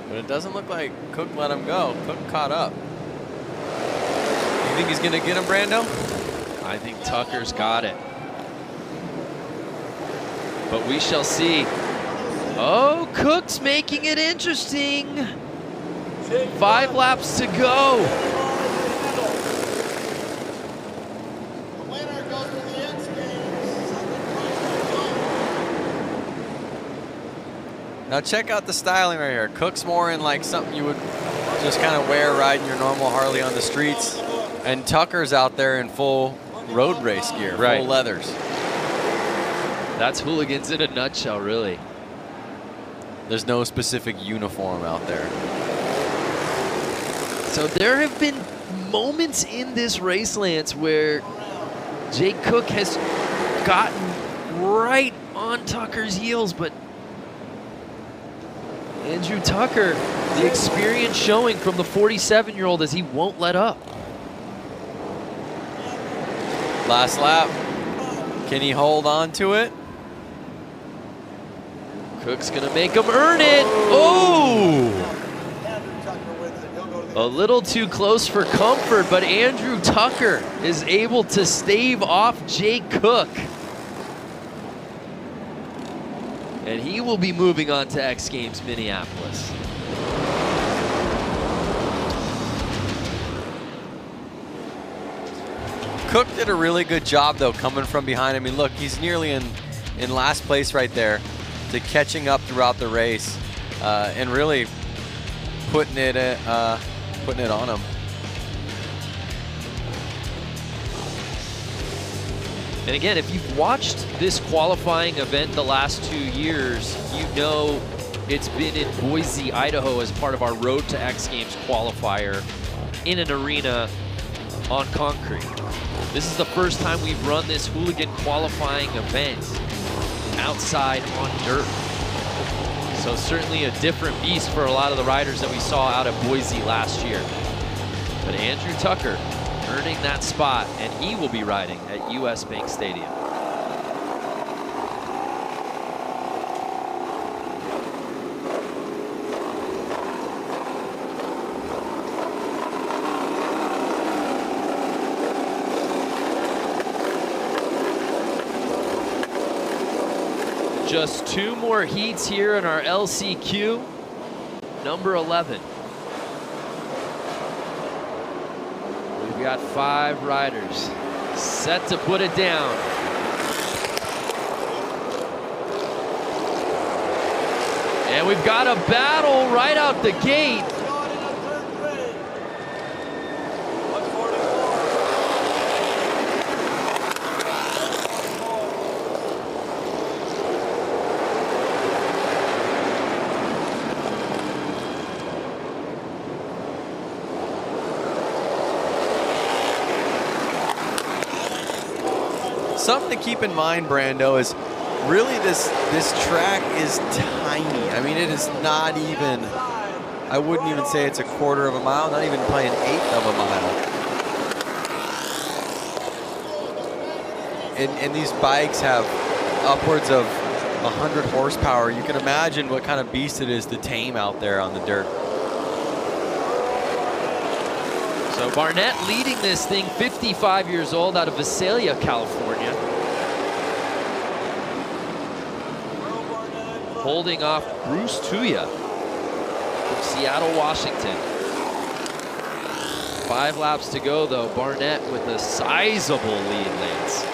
But it doesn't look like Cook let him go. Cook caught up. You think he's gonna get him, Brando? I think Tucker's got it. But we shall see. Oh, Cook's making it interesting. 5 laps to go. Now check out the styling right here. Cook's more in like something you would just kind of wear riding your normal Harley on the streets. And Tucker's out there in full road race gear, Right. full leathers. That's Hooligans in a nutshell, really. There's no specific uniform out there. So there have been moments in this race, Lance, where Jake Cook has gotten right on Tucker's heels, but Andrew Tucker, the experience showing from the 47-year-old as he won't let up. Last lap. Can he hold on to it? Cook's gonna make him earn it. Oh! A little too close for comfort, but Andrew Tucker is able to stave off Jake Cook. And he will be moving on to X Games Minneapolis. Cook did a really good job, though, coming from behind. I mean, look, he's nearly in last place right there, to catching up throughout the race and really putting it on him. And again, if you've watched this qualifying event the last 2 years, you know it's been in Boise, Idaho as part of our Road to X Games qualifier in an arena on concrete. This is the first time we've run this Hooligan qualifying event outside on dirt. So certainly a different beast for a lot of the riders that we saw out of Boise last year. But Andrew Tucker earning that spot, and he will be riding at US Bank Stadium. Just 2 more heats here in our LCQ, number 11. We've got 5 riders set to put it down. And we've got a battle right out the gate. Something to keep in mind, Brando, is really this track is tiny. I mean, it is not even, I wouldn't even say it's a quarter of a mile, not even probably an eighth of a mile. and these bikes have upwards of 100 horsepower. You can imagine what kind of beast it is to tame out there on the dirt. So Barnett leading this thing, 55 years old, out of Visalia, California. Holding off Bruce Tuya from Seattle, Washington. 5 laps to go, though. Barnett with a sizable lead, Lance.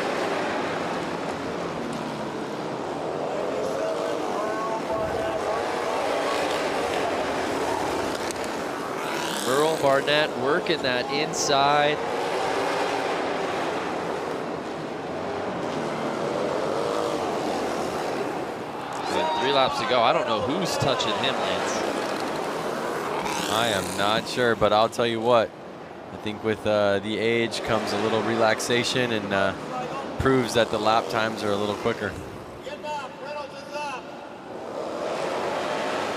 Merle Barnett working that inside. With 3 laps to go. I don't know who's touching him, Lance. I am not sure, but I'll tell you what. I think with the age comes a little relaxation and proves that the lap times are a little quicker.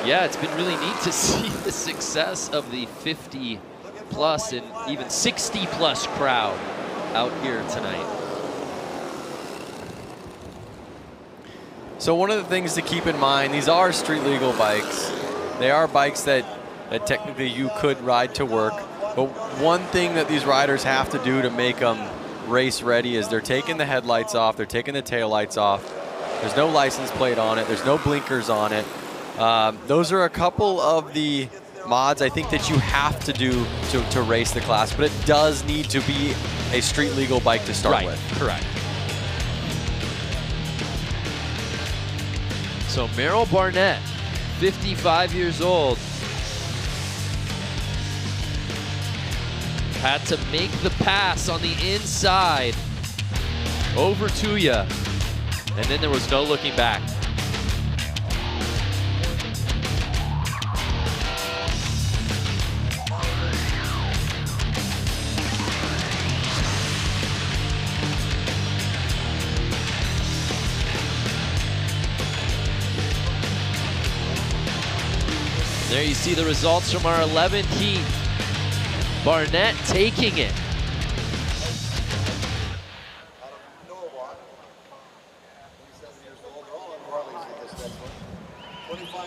Yeah, it's been really neat to see the success of the 50 plus and even 60 plus crowd out here tonight. So one of the things to keep in mind, these are street legal bikes. They are bikes that technically you could ride to work. But one thing that these riders have to do to make them race ready is they're taking the headlights off, they're taking the taillights off. There's no license plate on it, there's no blinkers on it. Those are a couple of the mods I think that you have to do to race the class, but it does need to be a street legal bike to start with. Correct. So Merrill Barnett, 55 years old, had to make the pass on the inside over Tuya, and then there was no looking back. There you see the results from our 11th heat. Barnett taking it.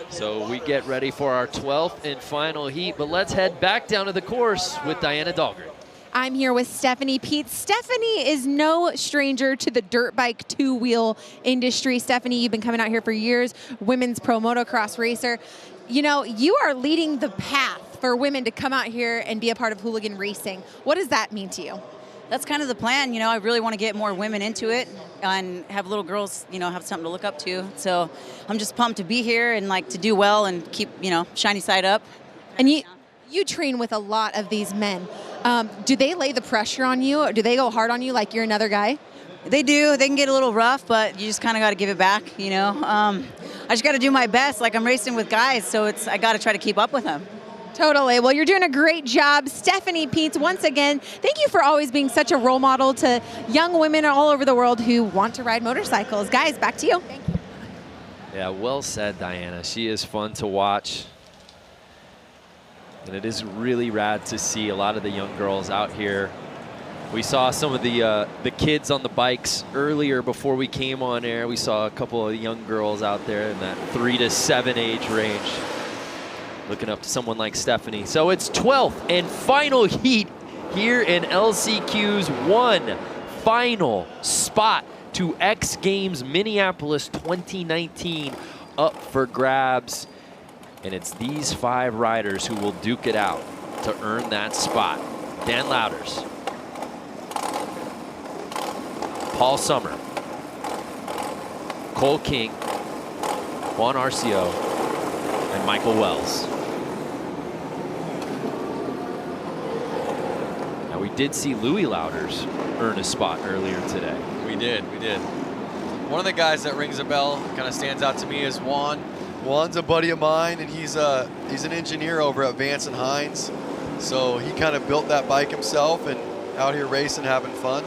So we get ready for our 12th and final heat, but let's head back down to the course with Diana Dahlgren. I'm here with Stephanie Peets. Stephanie is no stranger to the dirt bike two-wheel industry. Stephanie, you've been coming out here for years, women's pro motocross racer. You know, you are leading the path for women to come out here and be a part of Hooligan racing. What does that mean to you? That's kind of the plan. You know, I really want to get more women into it and have little girls, you know, have something to look up to. So I'm just pumped to be here and like to do well and keep, you know, shiny side up. And you train with a lot of these men. Do they lay the pressure on you? Or do they go hard on you like you're another guy? They do. They can get a little rough, but you just kind of got to give it back, you know. I just got to do my best. Like I'm racing with guys, so I got to try to keep up with them. Totally. Well, you're doing a great job. Stephanie Peets, once again, thank you for always being such a role model to young women all over the world who want to ride motorcycles. Guys, back to you. Thank you. Yeah, well said, Diana. She is fun to watch. And it is really rad to see a lot of the young girls out here. We saw some of the kids on the bikes earlier before we came on air. We saw a couple of young girls out there in that 3 to 7 age range, looking up to someone like Stephanie. So it's 12th and final heat here in LCQ's one final spot to X Games Minneapolis 2019 up for grabs. And it's these 5 riders who will duke it out to earn that spot. Dan Louders, Paul Summer, Cole King, Juan Arcio, and Michael Wells. Now we did see Louis Louders earn a spot earlier today. We did. One of the guys that rings a bell, kind of stands out to me, is Juan. Juan's a buddy of mine, and he's an engineer over at Vance and Hines. So he kind of built that bike himself and out here racing, having fun.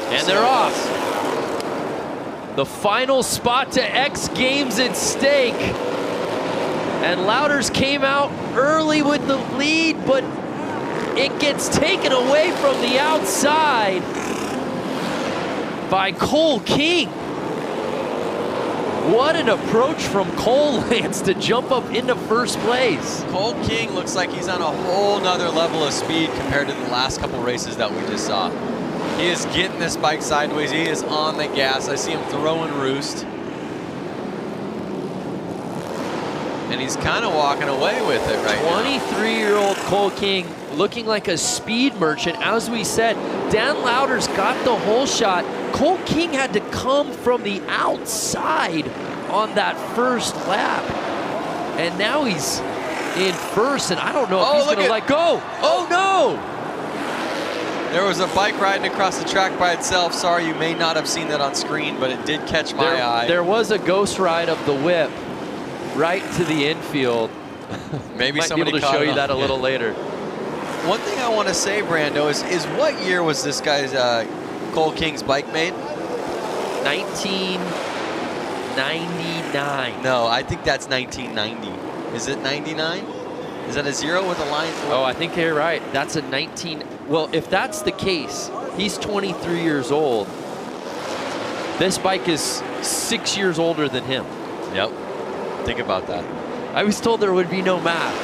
And they're off. The final spot to X Games at stake. And Louders came out early with the lead, but it gets taken away from the outside. by Cole King. What an approach from Cole, Lance, to jump up into first place. Cole King looks like he's on a whole nother level of speed compared to the last couple races that we just saw. He is getting this bike sideways. He is on the gas. I see him throwing roost. And he's kind of walking away with it right now. 23-year-old Cole King looking like a speed merchant. As we said, Dan Lauder's got the whole shot. Cole King had to come from the outside on that first lap. And now he's in first, and I don't know if he's going to let go. Oh, no! There was a bike riding across the track by itself. Sorry, you may not have seen that on screen, but it did catch my eye. There was a ghost ride of the whip right to the infield. Maybe Might somebody be able to show you that a little later. One thing I want to say, Brando, is what year was this guy's Cole King's bike made? 1999. No, I think that's 1990. Is it 99? Is that a 0 with a line through? Oh, I think you're right. That's a 19. Well, if that's the case, he's 23 years old. This bike is 6 years older than him. Yep. Think about that. I was told there would be no math,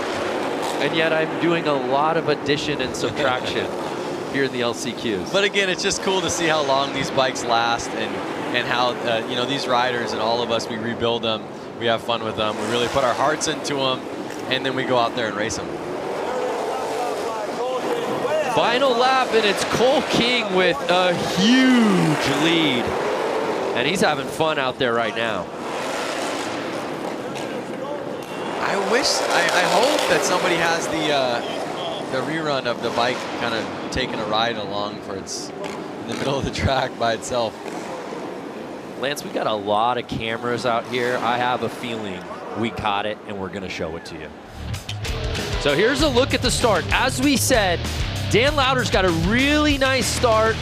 and yet I'm doing a lot of addition and subtraction here in the LCQs. But again, it's just cool to see how long these bikes last, and how you know, these riders and all of us, we rebuild them, we have fun with them, we really put our hearts into them, and then we go out there and race them. Final lap, and it's Cole King with a huge lead, and he's having fun out there right now. I hope that somebody has the rerun of the bike kind of taking a ride along for it's in the middle of the track by itself. Lance, we got a lot of cameras out here. I have a feeling we caught it, and we're going to show it to you. So here's a look at the start. As we said, Dan Lauder's got a really nice start,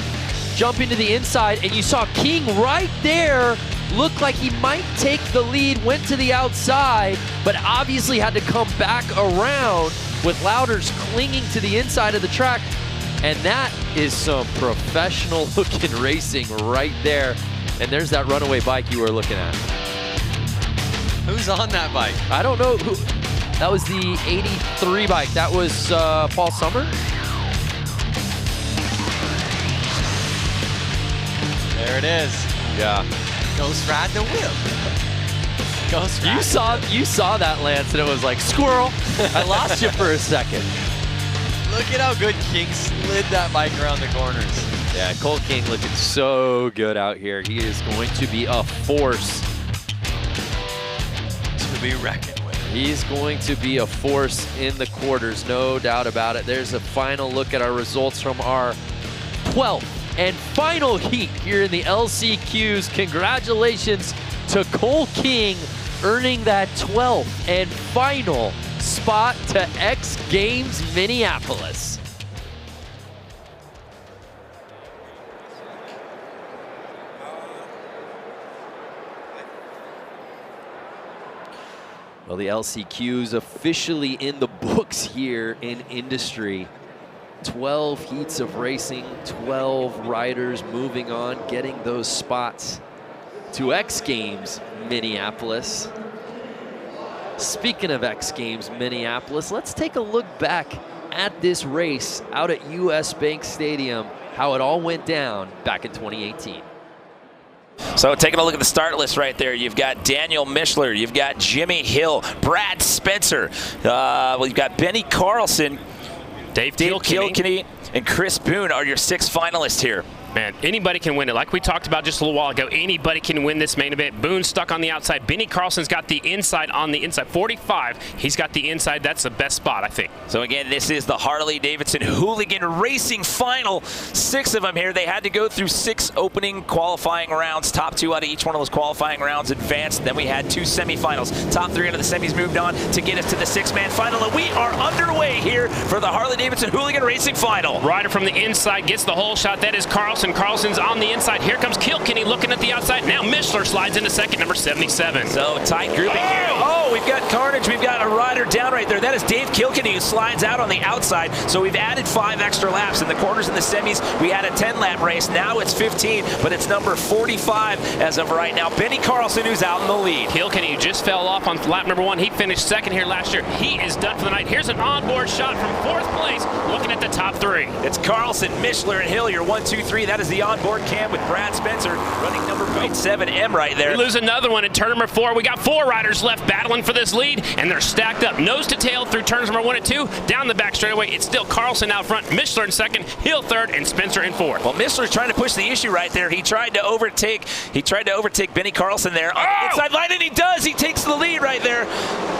jumping to the inside, and you saw King right there looked like he might take the lead, went to the outside, but obviously had to come back around with Lauder's clinging to the inside of the track. And that is some professional looking racing right there. And there's that runaway bike you were looking at. Who's on that bike? I don't know who. That was the 83 bike. That was Paul Summer. There it is. Yeah. Ghost ride the whip. Ghost ride. You saw that, Lance, and it was like, squirrel. I lost you for a second. Look at how good King slid that bike around the corners. Yeah, Cole King looking so good out here. He is going to be a force to be reckoned with. He's going to be a force in the quarters, no doubt about it. There's a final look at our results from our 12th and final heat here in the LCQs. Congratulations to Cole King, earning that 12th and final spot to X Games Minneapolis. Well, the LCQs officially in the books here in industry. 12 heats of racing, 12 riders moving on, getting those spots to X Games Minneapolis. Speaking of X Games Minneapolis, let's take a look back at this race out at US Bank Stadium, how it all went down back in 2018. So taking a look at the start list right there, you've got Daniel Mishler, you've got Jimmy Hill, Brad Spencer, you've got Benny Carlson, Dave Kilkenny, and Chris Boone are your 6 finalists here. Man, anybody can win it. Like we talked about just a little while ago, anybody can win this main event. Boone's stuck on the outside. Benny Carlson's got the inside on the inside. 45, he's got the inside. That's the best spot, I think. So again, this is the Harley-Davidson Hooligan Racing Final. 6 of them here. They had to go through 6 opening qualifying rounds. Top 2 out of each one of those qualifying rounds advanced. Then we had 2 semifinals. Top 3 out of the semis moved on to get us to the 6-man final. And we are underway here for the Harley-Davidson Hooligan Racing Final. Rider from the inside gets the whole shot. That is Carlson. Carlson's on the inside. Here comes Kilkenny looking at the outside. Now Mishler slides into second, number 77. So tight grouping here. Oh, we've got carnage. We've got a rider down right there. That is Dave Kilkenny, who slides out on the outside. So we've added 5 extra laps. In the quarters and the semis, we had a 10-lap race. Now it's 15, but it's number 45 as of right now. Benny Carlson, who's out in the lead. Kilkenny just fell off on lap number 1. He finished second here last year. He is done for the night. Here's an onboard shot from 4th place, looking at the top 3. It's Carlson, Mishler, and Hill, your 1, 2, 3. That is the onboard cam with Brad Spencer running number 7M right there. We lose another one in turn number 4. We got 4 riders left battling for this lead, and they're stacked up nose to tail through turns number 1 and 2. Down the back straightaway, it's still Carlson out front, Mishler in second, Hill third, and Spencer in 4th. Well, Mishler's trying to push the issue right there. He tried to overtake Benny Carlson there on the inside line, and he does. He takes the lead right there.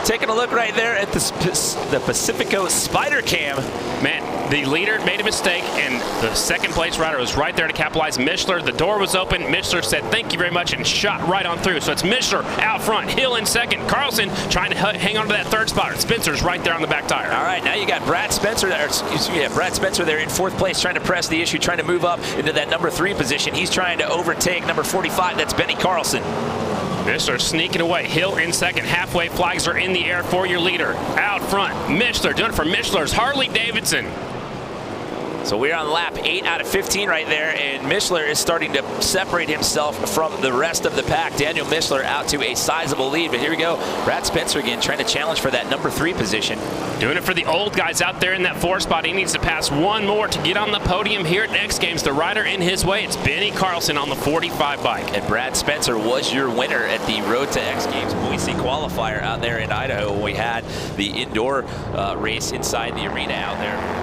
Taking a look right there at the Pacifico Spider Cam. Man, the leader made a mistake, and the second place rider was right there to capitalize. Mishler, the door was open. Mishler said, thank you very much, and shot right on through. So it's Mishler out front, Hill in second, Carlson trying to hang on to that 3rd spot. Spencer's right there on the back tire. All right, now you got Brad Spencer there, Brad Spencer there in 4th place, trying to press the issue, trying to move up into that number 3 position. He's trying to overtake number 45. That's Benny Carlson. Mishler sneaking away. Hill in second. Halfway flags are in the air for your leader. Out front, Mishler doing it for Mishler's Harley-Davidson. So we're on lap 8 out of 15 right there, and Mishler is starting to separate himself from the rest of the pack. Daniel Mishler out to a sizable lead, but here we go. Brad Spencer again trying to challenge for that number 3 position. Doing it for the old guys out there in that 4 spot. He needs to pass 1 more to get on the podium here at X Games. The rider in his way, it's Benny Carlson on the 45 bike. And Brad Spencer was your winner at the Road to X Games Boise Qualifier out there in Idaho. We had the indoor race inside the arena out there.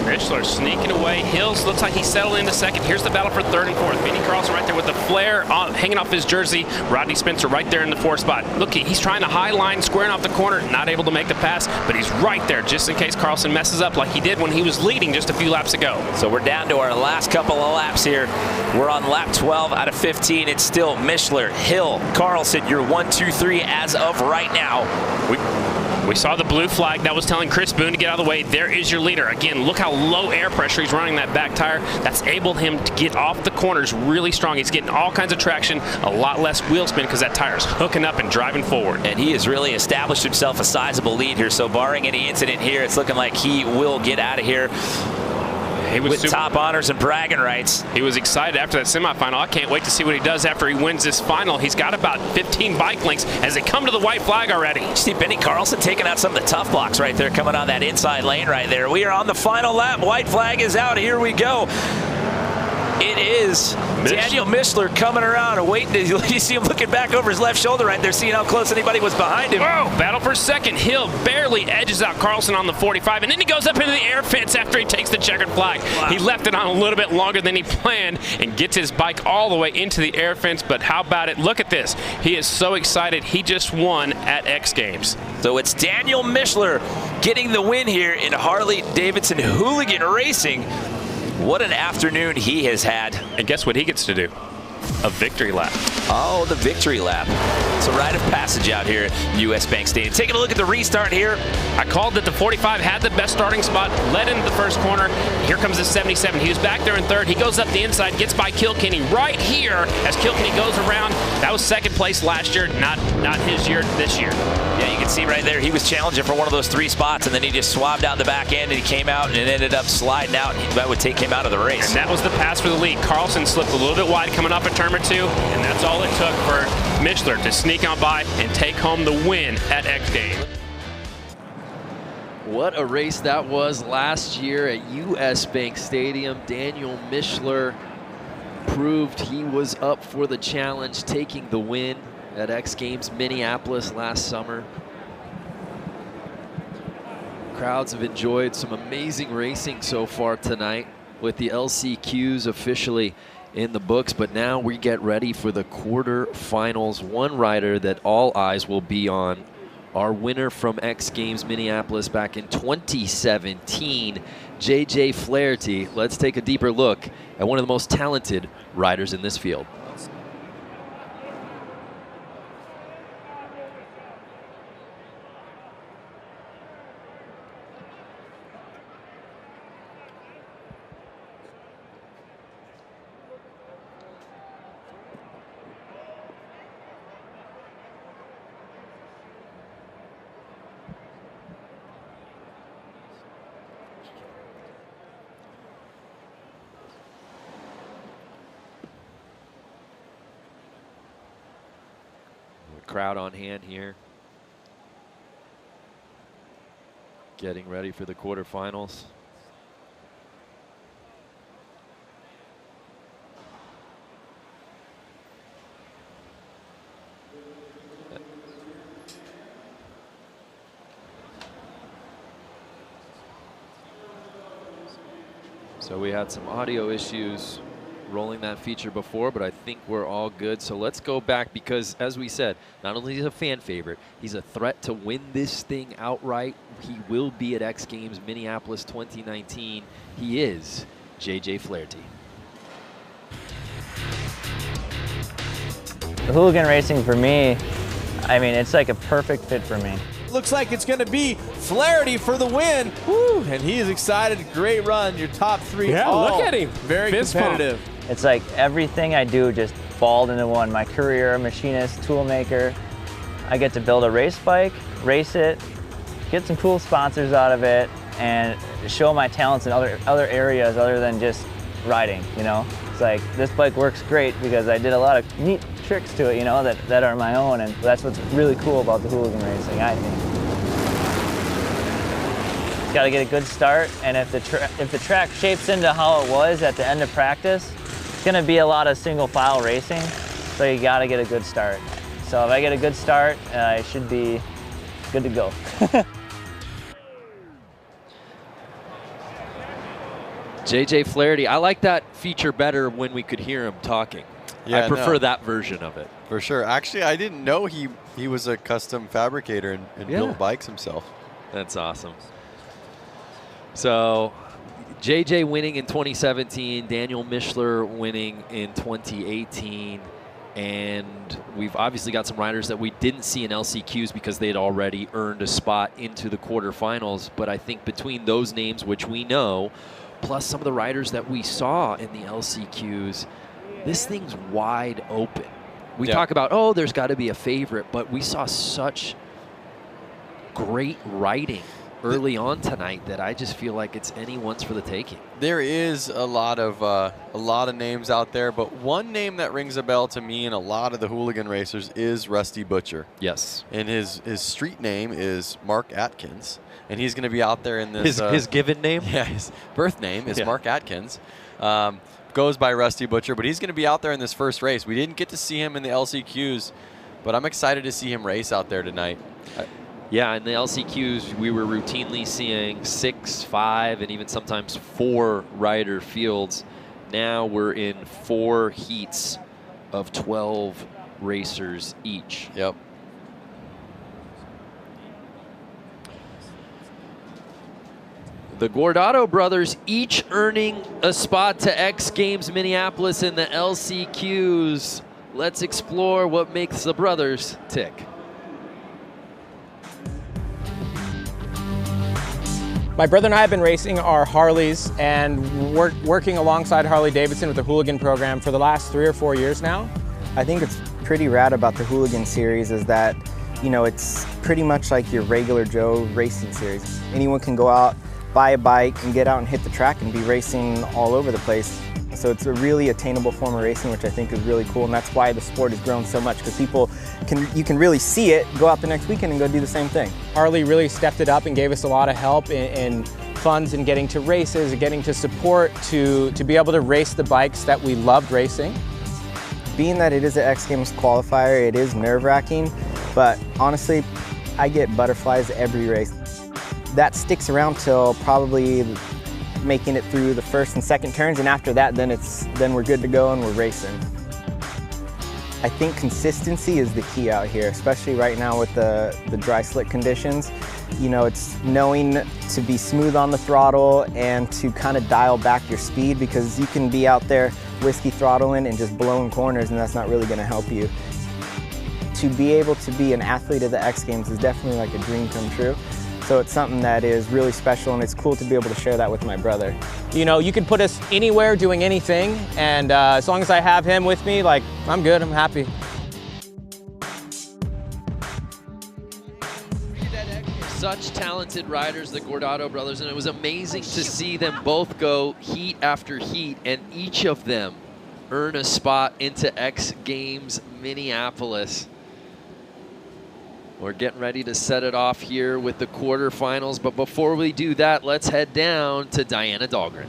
Mishler sneaking away. Hills looks like he settled into second. Here's the battle for 3rd and 4th. Benny Carlson right there with the flare hanging off his jersey. Rodney Spencer right there in the 4th spot. Look, he's trying to high line, squaring off the corner, not able to make the pass, but he's right there just in case Carlson messes up like he did when he was leading just a few laps ago. So we're down to our last couple of laps here. We're on lap 12 out of 15. It's still Mishler, Hill, Carlson, your 1, 2, 3 as of right now. We saw the blue flag that was telling Chris Boone to get out of the way. There is your leader. Again, look how low air pressure he's running that back tire. That's enabled him to get off the corners really strong. He's getting all kinds of traction, a lot less wheel spin because that tire's hooking up and driving forward. And he has really established himself a sizable lead here. So barring any incident here, it's looking like he will get out of here with top honors and bragging rights. He was excited after that semifinal. I can't wait to see what he does after he wins this final. He's got about 15 bike lengths as they come to the white flag already. You see Benny Carlson taking out some of the tough blocks right there, coming on that inside lane right there. We are on the final lap. White flag is out. Here we go. It is Daniel Mishler coming around and waiting. You see him looking back over his left shoulder right there, seeing how close anybody was behind him. Whoa, battle for second. Hill barely edges out Carlson on the 45, and then he goes up into the air fence after he takes the checkered flag. Wow. He left it on a little bit longer than he planned and gets his bike all the way into the air fence, but how about it? Look at this. He is so excited. He just won at X Games. So it's Daniel Mishler getting the win here in Harley-Davidson Hooligan Racing. What an afternoon he has had. And guess what he gets to do? A victory lap. Oh, the victory lap. It's a rite of passage out here at US Bank Stadium. Taking a look at the restart here. I called that the 45 had the best starting spot, led into the first corner. Here comes the 77. He was back there in 3rd. He goes up the inside, gets by Kilkenny right here as Kilkenny goes around. That was 2nd place last year, not his year this year. Yeah, you can see right there, he was challenging for one of those 3 spots, and then he just swabbed out the back end, and he came out and it ended up sliding out. That would take him out of the race. And that was the pass for the lead. Carlson slipped a little bit wide coming up at turn number 2, and that's all it took for Mishler to sneak on by and take home the win at X Games. What a race that was last year at US Bank Stadium. Daniel Mishler proved he was up for the challenge, taking the win at X Games Minneapolis last summer. Crowds have enjoyed some amazing racing so far tonight with the LCQs officially in the books, but now we get ready for the quarterfinals. One rider that all eyes will be on, our winner from X Games Minneapolis back in 2017, JJ Flaherty. Let's take a deeper look at one of the most talented riders in this field. crowd on hand here. Getting ready for the quarterfinals. So we had some audio issues rolling that feature before, but I think we're all good. So let's go back because, as we said, not only is he a fan favorite, he's a threat to win this thing outright. He will be at X Games Minneapolis 2019. He is JJ Flaherty. The Hooligan racing for me, I mean, it's like a perfect fit for me. Looks like it's going to be Flaherty for the win. Woo, and he is excited. Great run. Your top three. Yeah, look at him. Very competitive. It's like everything I do just balled into one. My career, machinist, tool maker. I get to build a race bike, race it, get some cool sponsors out of it, and show my talents in other areas other than just riding, you know? It's like, this bike works great because I did a lot of neat tricks to it, you know, that are my own, and that's what's really cool about the Hooligan racing, I think. Got to get a good start, and if the track shapes into how it was at the end of practice, it's going to be a lot of single file racing, so you got to get a good start. So if I get a good start, I should be good to go. JJ Flaherty, I like that feature better when we could hear him talking. Yeah, I prefer that version of it. For sure. Actually, I didn't know he was a custom fabricator and built bikes himself. That's awesome. So JJ winning in 2017, Daniel Mischler winning in 2018, and we've obviously got some riders that we didn't see in LCQs because they had already earned a spot into the quarterfinals. But I think between those names, which we know, plus some of the riders that we saw in the LCQs, this thing's wide open. We talk about, oh, there's got to be a favorite, but we saw such great riding early on tonight that I just feel like it's anyone's for the taking. There is a lot of names out there, but one name that rings a bell to me and a lot of the Hooligan racers is Rusty Butcher. Yes. And his street name is Mark Atkins, and he's going to be out there in this. His given name? Yeah, his birth name is Mark Atkins. Goes by Rusty Butcher, but he's going to be out there in this first race. We didn't get to see him in the LCQs, but I'm excited to see him race out there tonight. Yeah, in the LCQs, we were routinely seeing 6, 5, and even sometimes 4 rider fields. Now we're in 4 heats of 12 racers each. Yep. The Guardado brothers each earning a spot to X Games Minneapolis in the LCQs. Let's explore what makes the brothers tick. My brother and I have been racing our Harleys and working alongside Harley-Davidson with the Hooligan program for the last 3 or 4 years now. I think it's pretty rad about the Hooligan series is that, you know, it's pretty much like your regular Joe racing series. Anyone can go out, buy a bike, and get out and hit the track and be racing all over the place. So it's a really attainable form of racing, which I think is really cool, and that's why the sport has grown so much, because you can really see it, go out the next weekend and go do the same thing. Harley really stepped it up and gave us a lot of help in funds and getting to races and getting to support to be able to race the bikes that we loved racing. Being that it is an X Games qualifier, it is nerve-wracking, but honestly, I get butterflies every race. That sticks around till probably making it through the first and second turns, and after that, then we're good to go and we're racing. I think consistency is the key out here, especially right now with the dry slick conditions. You know, it's knowing to be smooth on the throttle and to kind of dial back your speed, because you can be out there whiskey throttling and just blowing corners, and that's not really going to help you. To be able to be an athlete at the X Games is definitely like a dream come true. So it's something that is really special, and it's cool to be able to share that with my brother. You know, you can put us anywhere doing anything, and as long as I have him with me, like, I'm good, I'm happy. Such talented riders, the Guardado brothers, and it was amazing to see them both go heat after heat, and each of them earn a spot into X Games Minneapolis. We're getting ready to set it off here with the quarterfinals, but before we do that, let's head down to Diana Dahlgren.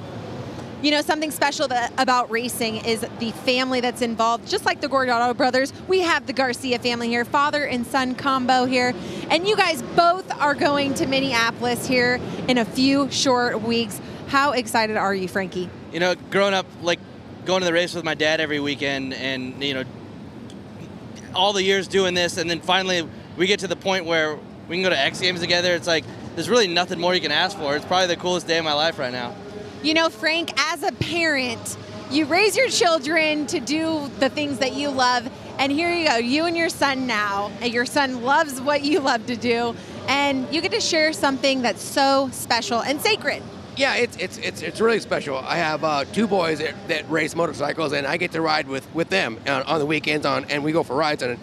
You know, something special about racing is the family that's involved. Just like the Gordado brothers, we have the Garcia family here, father and son combo here. And you guys both are going to Minneapolis here in a few short weeks. How excited are you, Frankie? You know, growing up, like going to the race with my dad every weekend and, you know, all the years doing this, and then finally we get to the point where we can go to X Games together. It's like, there's really nothing more you can ask for. It's probably the coolest day of my life right now. You know, Frank, as a parent, you raise your children to do the things that you love, and here you go, you and your son now, and your son loves what you love to do, and you get to share something that's so special and sacred. Yeah, it's really special. I have 2 boys that race motorcycles, and I get to ride with them on the weekends, and we go for rides. And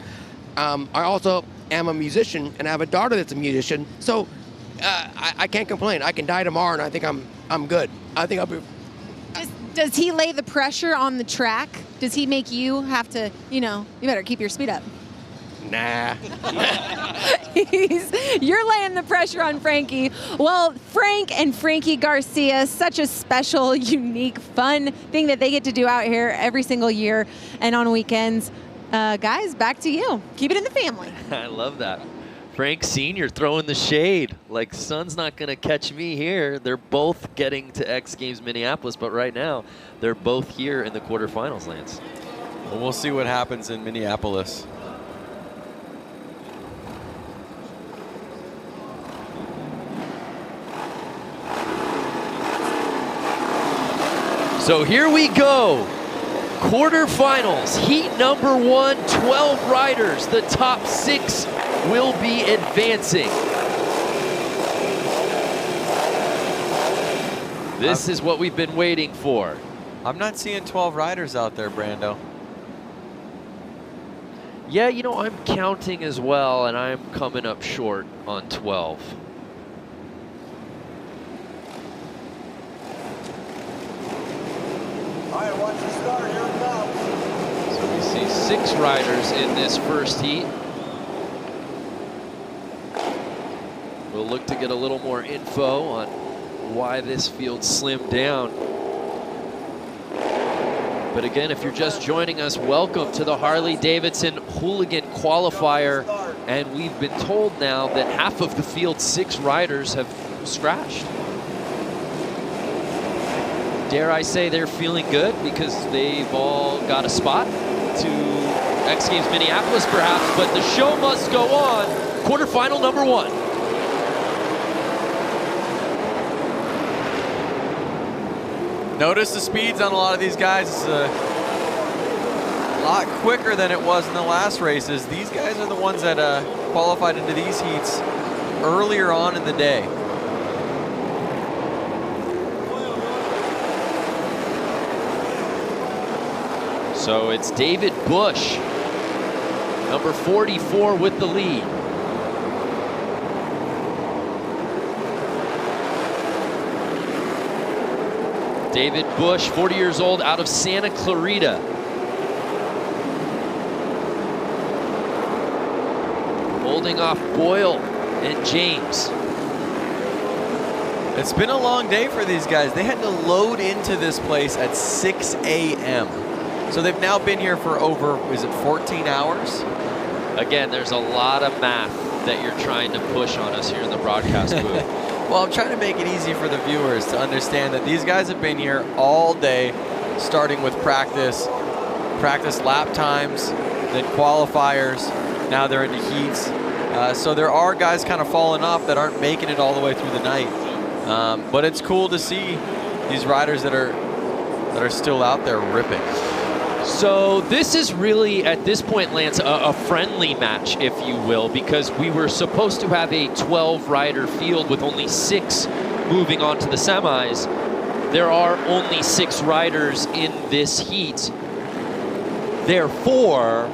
I also am a musician, and I have a daughter that's a musician, so I can't complain. I can die tomorrow, and I think I'm good. I think I'll be. Does he lay the pressure on the track? Does he make you have to, you know, you better keep your speed up? Nah. You're laying the pressure on Frankie. Well, Frank and Frankie Garcia, such a special, unique, fun thing that they get to do out here every single year and on weekends. Guys, back to you. Keep it in the family. I love that. Frank Sr. throwing the shade. Like, son's not going to catch me here. They're both getting to X Games Minneapolis, but right now they're both here in the quarterfinals, Lance. Well, we'll see what happens in Minneapolis. So here we go. Quarterfinals, heat number 1, 12 riders. The top 6 will be advancing. This is what we've been waiting for. I'm not seeing 12 riders out there, Brando. Yeah, you know, I'm counting as well, and I'm coming up short on 12. All right, watch the start. Here it comes. So we see 6 riders in this first heat. We'll look to get a little more info on why this field slimmed down. But again, if you're just joining us, welcome to the Harley-Davidson Hooligan Qualifier. And we've been told now that half of the field's 6 riders have scratched. Dare I say they're feeling good because they've all got a spot to X Games Minneapolis perhaps, but the show must go on. Quarterfinal number 1. Notice the speeds on a lot of these guys. It's a lot quicker than it was in the last races. These guys are the ones that qualified into these heats earlier on in the day. So it's David Bush, number 44 with the lead. David Bush, 40 years old, out of Santa Clarita. Holding off Boyle and James. It's been a long day for these guys. They had to load into this place at 6 a.m. So they've now been here for over, is it 14 hours? Again, there's a lot of math that you're trying to push on us here in the broadcast booth. Well, I'm trying to make it easy for the viewers to understand that these guys have been here all day, starting with practice lap times, then qualifiers, now they're into heats. So there are guys kind of falling off that aren't making it all the way through the night. But it's cool to see these riders that are still out there ripping. So this is really, at this point, Lance, a friendly match, if you will, because we were supposed to have a 12-rider field with only 6 moving on to the semis. There are only 6 riders in this heat. Therefore,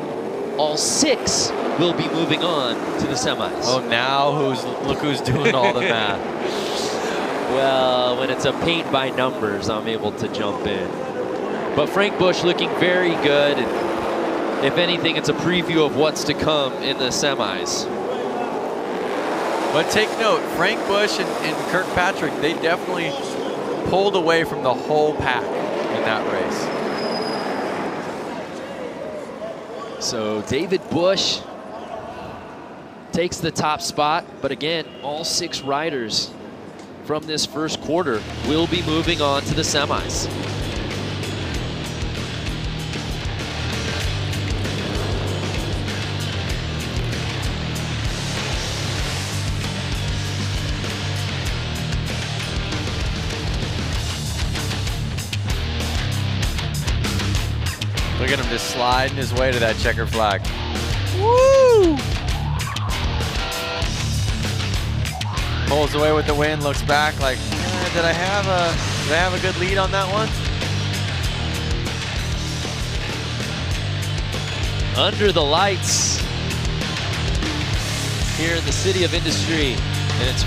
all 6 will be moving on to the semis. Oh, now look who's doing all the math. Well, when it's a paint by numbers, I'm able to jump in. But Frank Bush looking very good. And if anything, it's a preview of what's to come in the semis. But take note, Frank Bush and Kirkpatrick, they definitely pulled away from the whole pack in that race. So David Bush takes the top spot, but again, all 6 riders from this first quarter will be moving on to the semis. Look at him just sliding his way to that checker flag. Woo! Pulls away with the win, looks back like, did I have a good lead on that one? Under the lights here in the City of Industry, and it's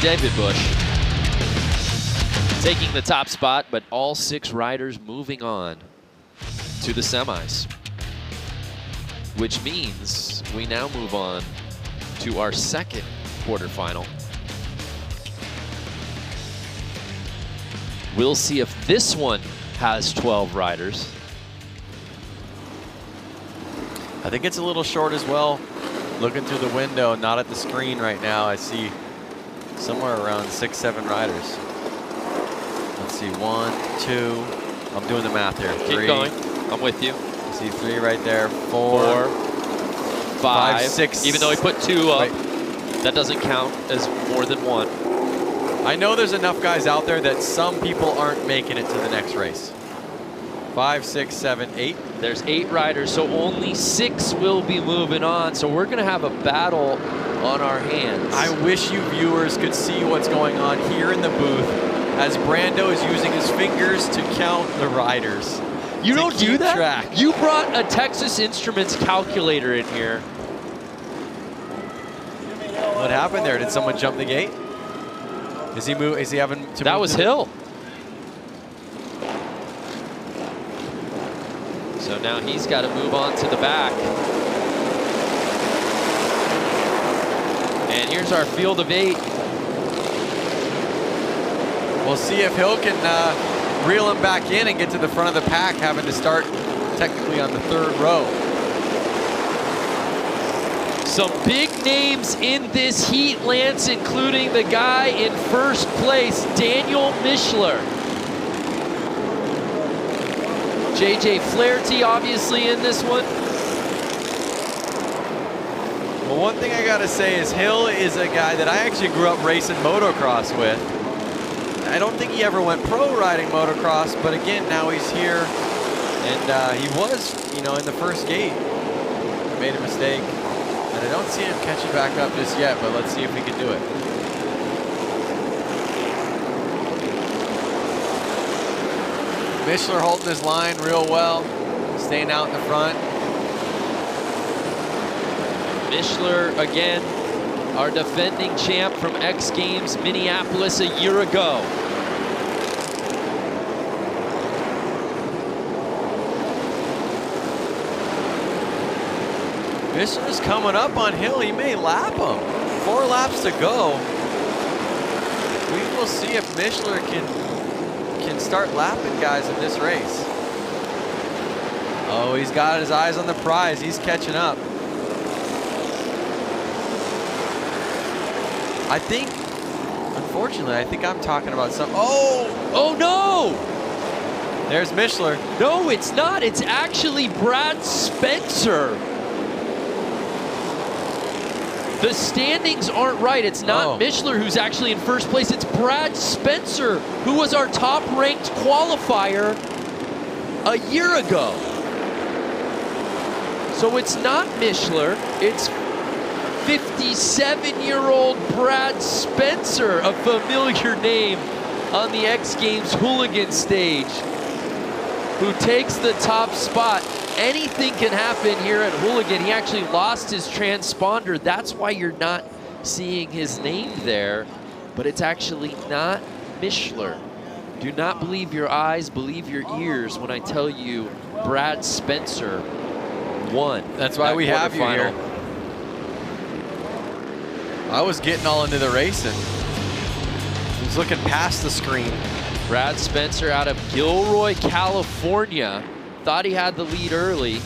David Bush taking the top spot, but all 6 riders moving on to the semis, which means we now move on to our second quarterfinal. We'll see if this one has 12 riders. I think it's a little short as well. Looking through the window, not at the screen right now, I see somewhere around 6, 7 riders. Let's see, 1, 2, I'm doing the math here. Keep 3. going. I'm with you. I see 3 right there. 4, 5, 6. Even though he put 2 up, that doesn't count as more than 1. I know there's enough guys out there that some people aren't making it to the next race. 5, 6, 7, 8. There's 8 riders, so only 6 will be moving on. So we're going to have a battle on our hands. I wish you viewers could see what's going on here in the booth as Brando is using his fingers to count the riders. You don't do that? Track. You brought a Texas Instruments calculator in here. What happened there? Did someone jump the gate? Is he having to That move was Hill. So now he's got to move on to the back. And here's our field of 8. We'll see if Hill can reel him back in and get to the front of the pack, having to start technically on the 3rd row. Some big names in this heat, Lance, including the guy in first place, Daniel Mishler. JJ Flaherty obviously in this one. Well, one thing I gotta say is Hill is a guy that I actually grew up racing motocross with. I don't think he ever went pro riding motocross, but again, now he's here. And he was, in the first gate. Made a mistake. And I don't see him catching back up just yet, but let's see if he can do it. Mishler holding his line real well, staying out in the front. Mishler, again, our defending champ from X Games Minneapolis a year ago. Mishler's coming up on Hill. He may lap him. 4 laps to go. We will see if Mishler can start lapping guys in this race. Oh, he's got his eyes on the prize. He's catching up. I think, unfortunately, I'm talking about some. Oh no! There's Mishler. No, it's not. It's actually Brad Spencer. The standings aren't right. It's not Mishler who's actually in first place. It's Brad Spencer, who was our top-ranked qualifier a year ago. So it's not Mishler. It's 57-year-old Brad Spencer, a familiar name on the X Games Hooligan stage, who takes the top spot. Anything can happen here at Hooligan. He actually lost his transponder. That's why you're not seeing his name there, but it's actually not Mishler. Do not believe your eyes, believe your ears when I tell you Brad Spencer won. That's why we have you here. I was getting all into the racing. I was looking past the screen. Brad Spencer out of Gilroy, California. Thought he had the lead early.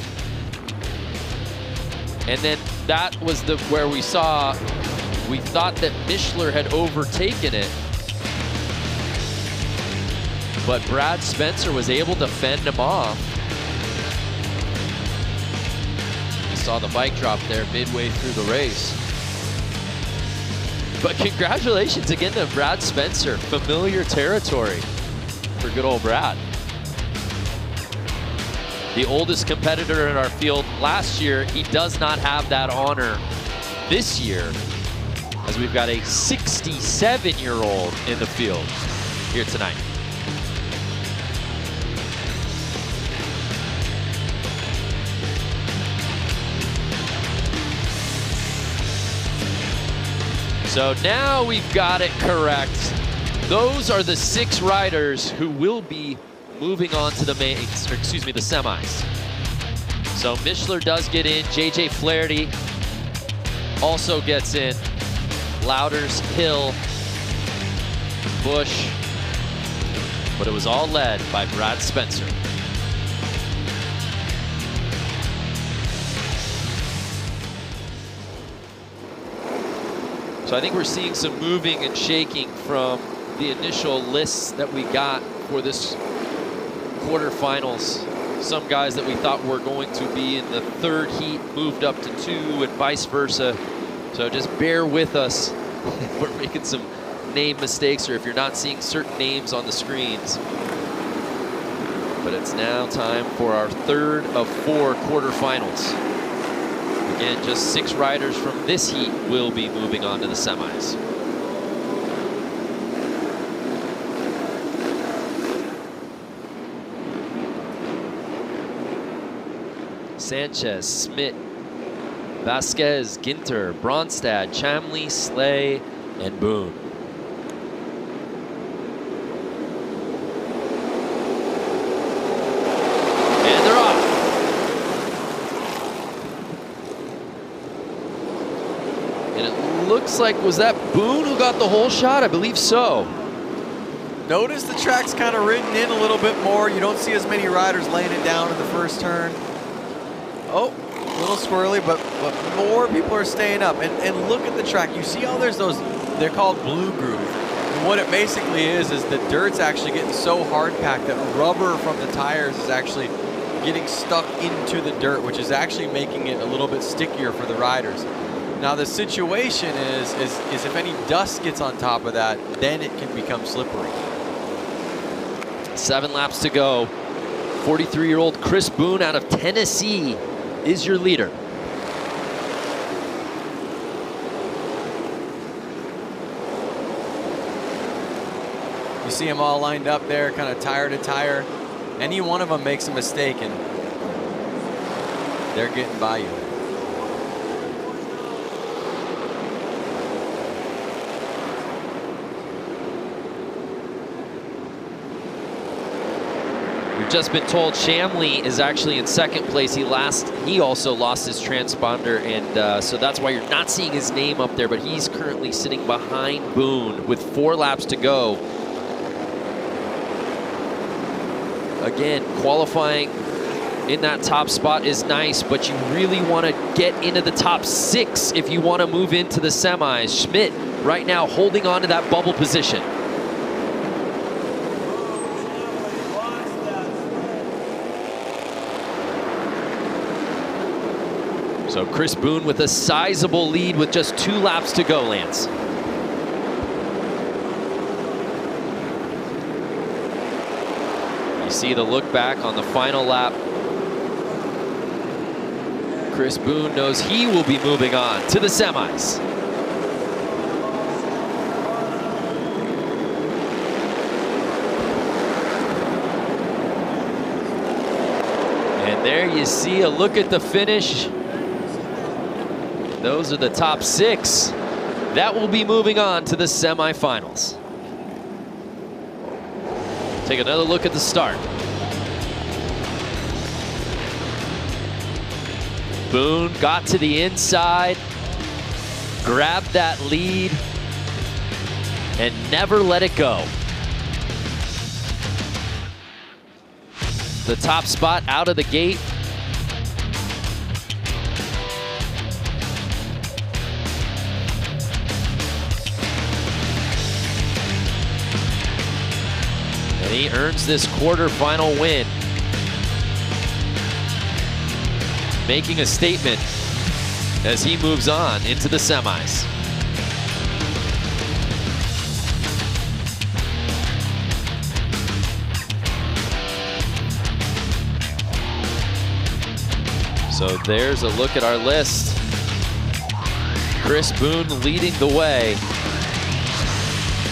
And then that was where we thought that Mishler had overtaken it. But Brad Spencer was able to fend him off. You saw the bike drop there midway through the race. But congratulations again to Brad Spencer. Familiar territory for good old Brad. The oldest competitor in our field last year. He does not have that honor this year, as we've got a 67-year-old in the field here tonight. So now we've got it correct. Those are the 6 riders who will be moving on to the mains, or excuse me, the semis. So Mishler does get in. JJ Flaherty also gets in. Louders, Hill, Bush. But it was all led by Brad Spencer. So I think we're seeing some moving and shaking from the initial lists that we got for this quarterfinals. Some guys that we thought were going to be in the 3rd heat moved up to 2 and vice versa. So just bear with us if we're making some name mistakes or if you're not seeing certain names on the screens. But it's now time for our 3rd of 4 quarterfinals. Again, just 6 riders from this heat will be moving on to the semis. Sanchez, Smith, Vasquez, Ginter, Bronstad, Chamley, Slay, and Boone. And they're off. And it looks like, was that Boone who got the whole shot? I believe so. Notice the track's kind of ridden in a little bit more. You don't see as many riders laying it down in the first turn. Oh, a little squirrely, but more people are staying up. And look at the track. You see how there's those, they're called blue groove. And what it basically is the dirt's actually getting so hard packed that rubber from the tires is actually getting stuck into the dirt, which is actually making it a little bit stickier for the riders. Now the situation is if any dust gets on top of that, then it can become slippery. 7 laps to go. 43-year-old Chris Boone out of Tennessee is your leader. You see them all lined up there, kind of tire to tire. Any one of them makes a mistake and they're getting by you. We've just been told Chamley is actually in 2nd place. He also lost his transponder, and so that's why you're not seeing his name up there, but he's currently sitting behind Boone with 4 laps to go. Again, qualifying in that top spot is nice, but you really want to get into the top 6 if you want to move into the semis. Schmidt right now holding on to that bubble position. So Chris Boone with a sizable lead with just 2 laps to go, Lance. You see the look back on the final lap. Chris Boone knows he will be moving on to the semis. And there you see a look at the finish. Those are the top 6 that will be moving on to the semifinals. Take another look at the start. Boone got to the inside. grab that lead and never let it go. The top spot out of the gate. And he earns this quarterfinal win, making a statement as he moves on into the semis. So there's a look at our list. Chris Boone leading the way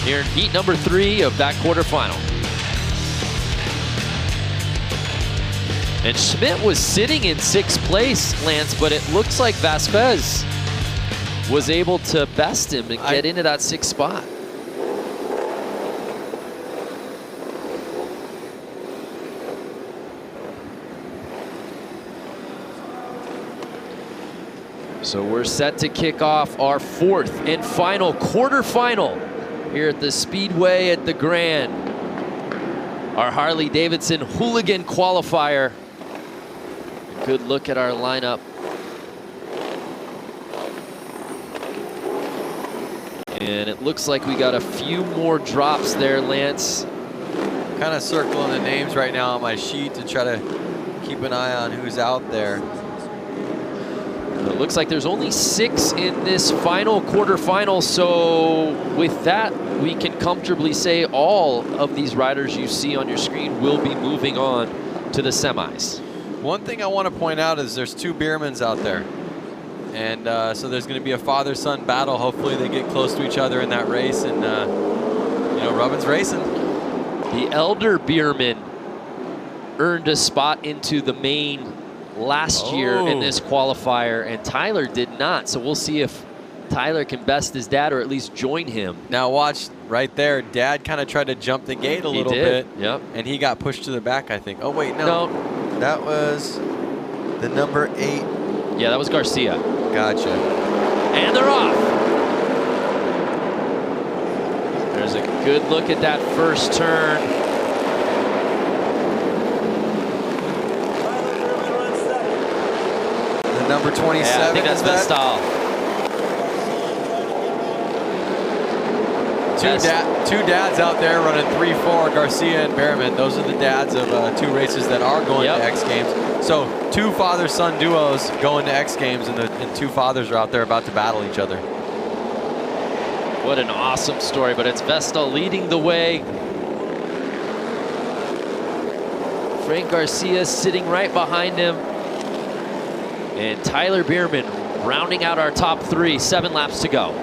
here in heat number 3 of that quarterfinal. And Schmidt was sitting in 6th place, Lance, but it looks like Vasquez was able to best him and get into that 6th spot. So we're set to kick off our 4th and final quarterfinal here at the Speedway at the Grand. Our Harley-Davidson Hooligan Qualifier. A good look at our lineup. And it looks like we got a few more drops there, Lance. Kind of circling the names right now on my sheet to try to keep an eye on who's out there. It looks like there's only 6 in this final quarterfinal, so with that, we can comfortably say all of these riders you see on your screen will be moving on to the semis. One thing I want to point out is there's 2 Beermans out there. And so there's going to be a father-son battle. Hopefully they get close to each other in that race, and you know, Robin's racing. The elder Bierman earned a spot into the main last year in this qualifier, and Tyler did not. So we'll see if Tyler can best his dad or at least join him. Now watch right there. Dad kind of tried to jump the gate a little bit. Yep. And he got pushed to the back, I think. Oh, wait, no. That was the number 8. Yeah, that was Garcia. Gotcha. And they're off. There's a good look at that first turn. Number 27. Yeah, I think that's Vestal. Two dads out there running 3-4, Garcia and Behrman. Those are the dads of 2 races that are going to X Games. So 2 father-son duos going to X Games, and 2 fathers are out there about to battle each other. What an awesome story, but it's Vestal leading the way. Frank Garcia sitting right behind him. And Tyler Bierman rounding out our top 3, 7 laps to go.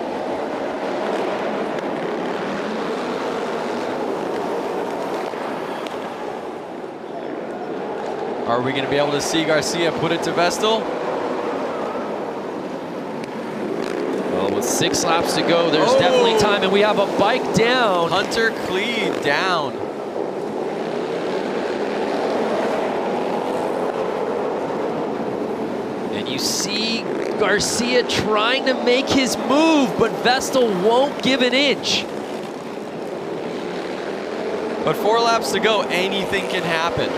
Are we going to be able to see Garcia put it to Vestal? Well, with 6 laps to go, there's definitely time, and we have a bike down. Hunter Cleed down. You see Garcia trying to make his move, but Vestal won't give an inch. But 4 laps to go, anything can happen.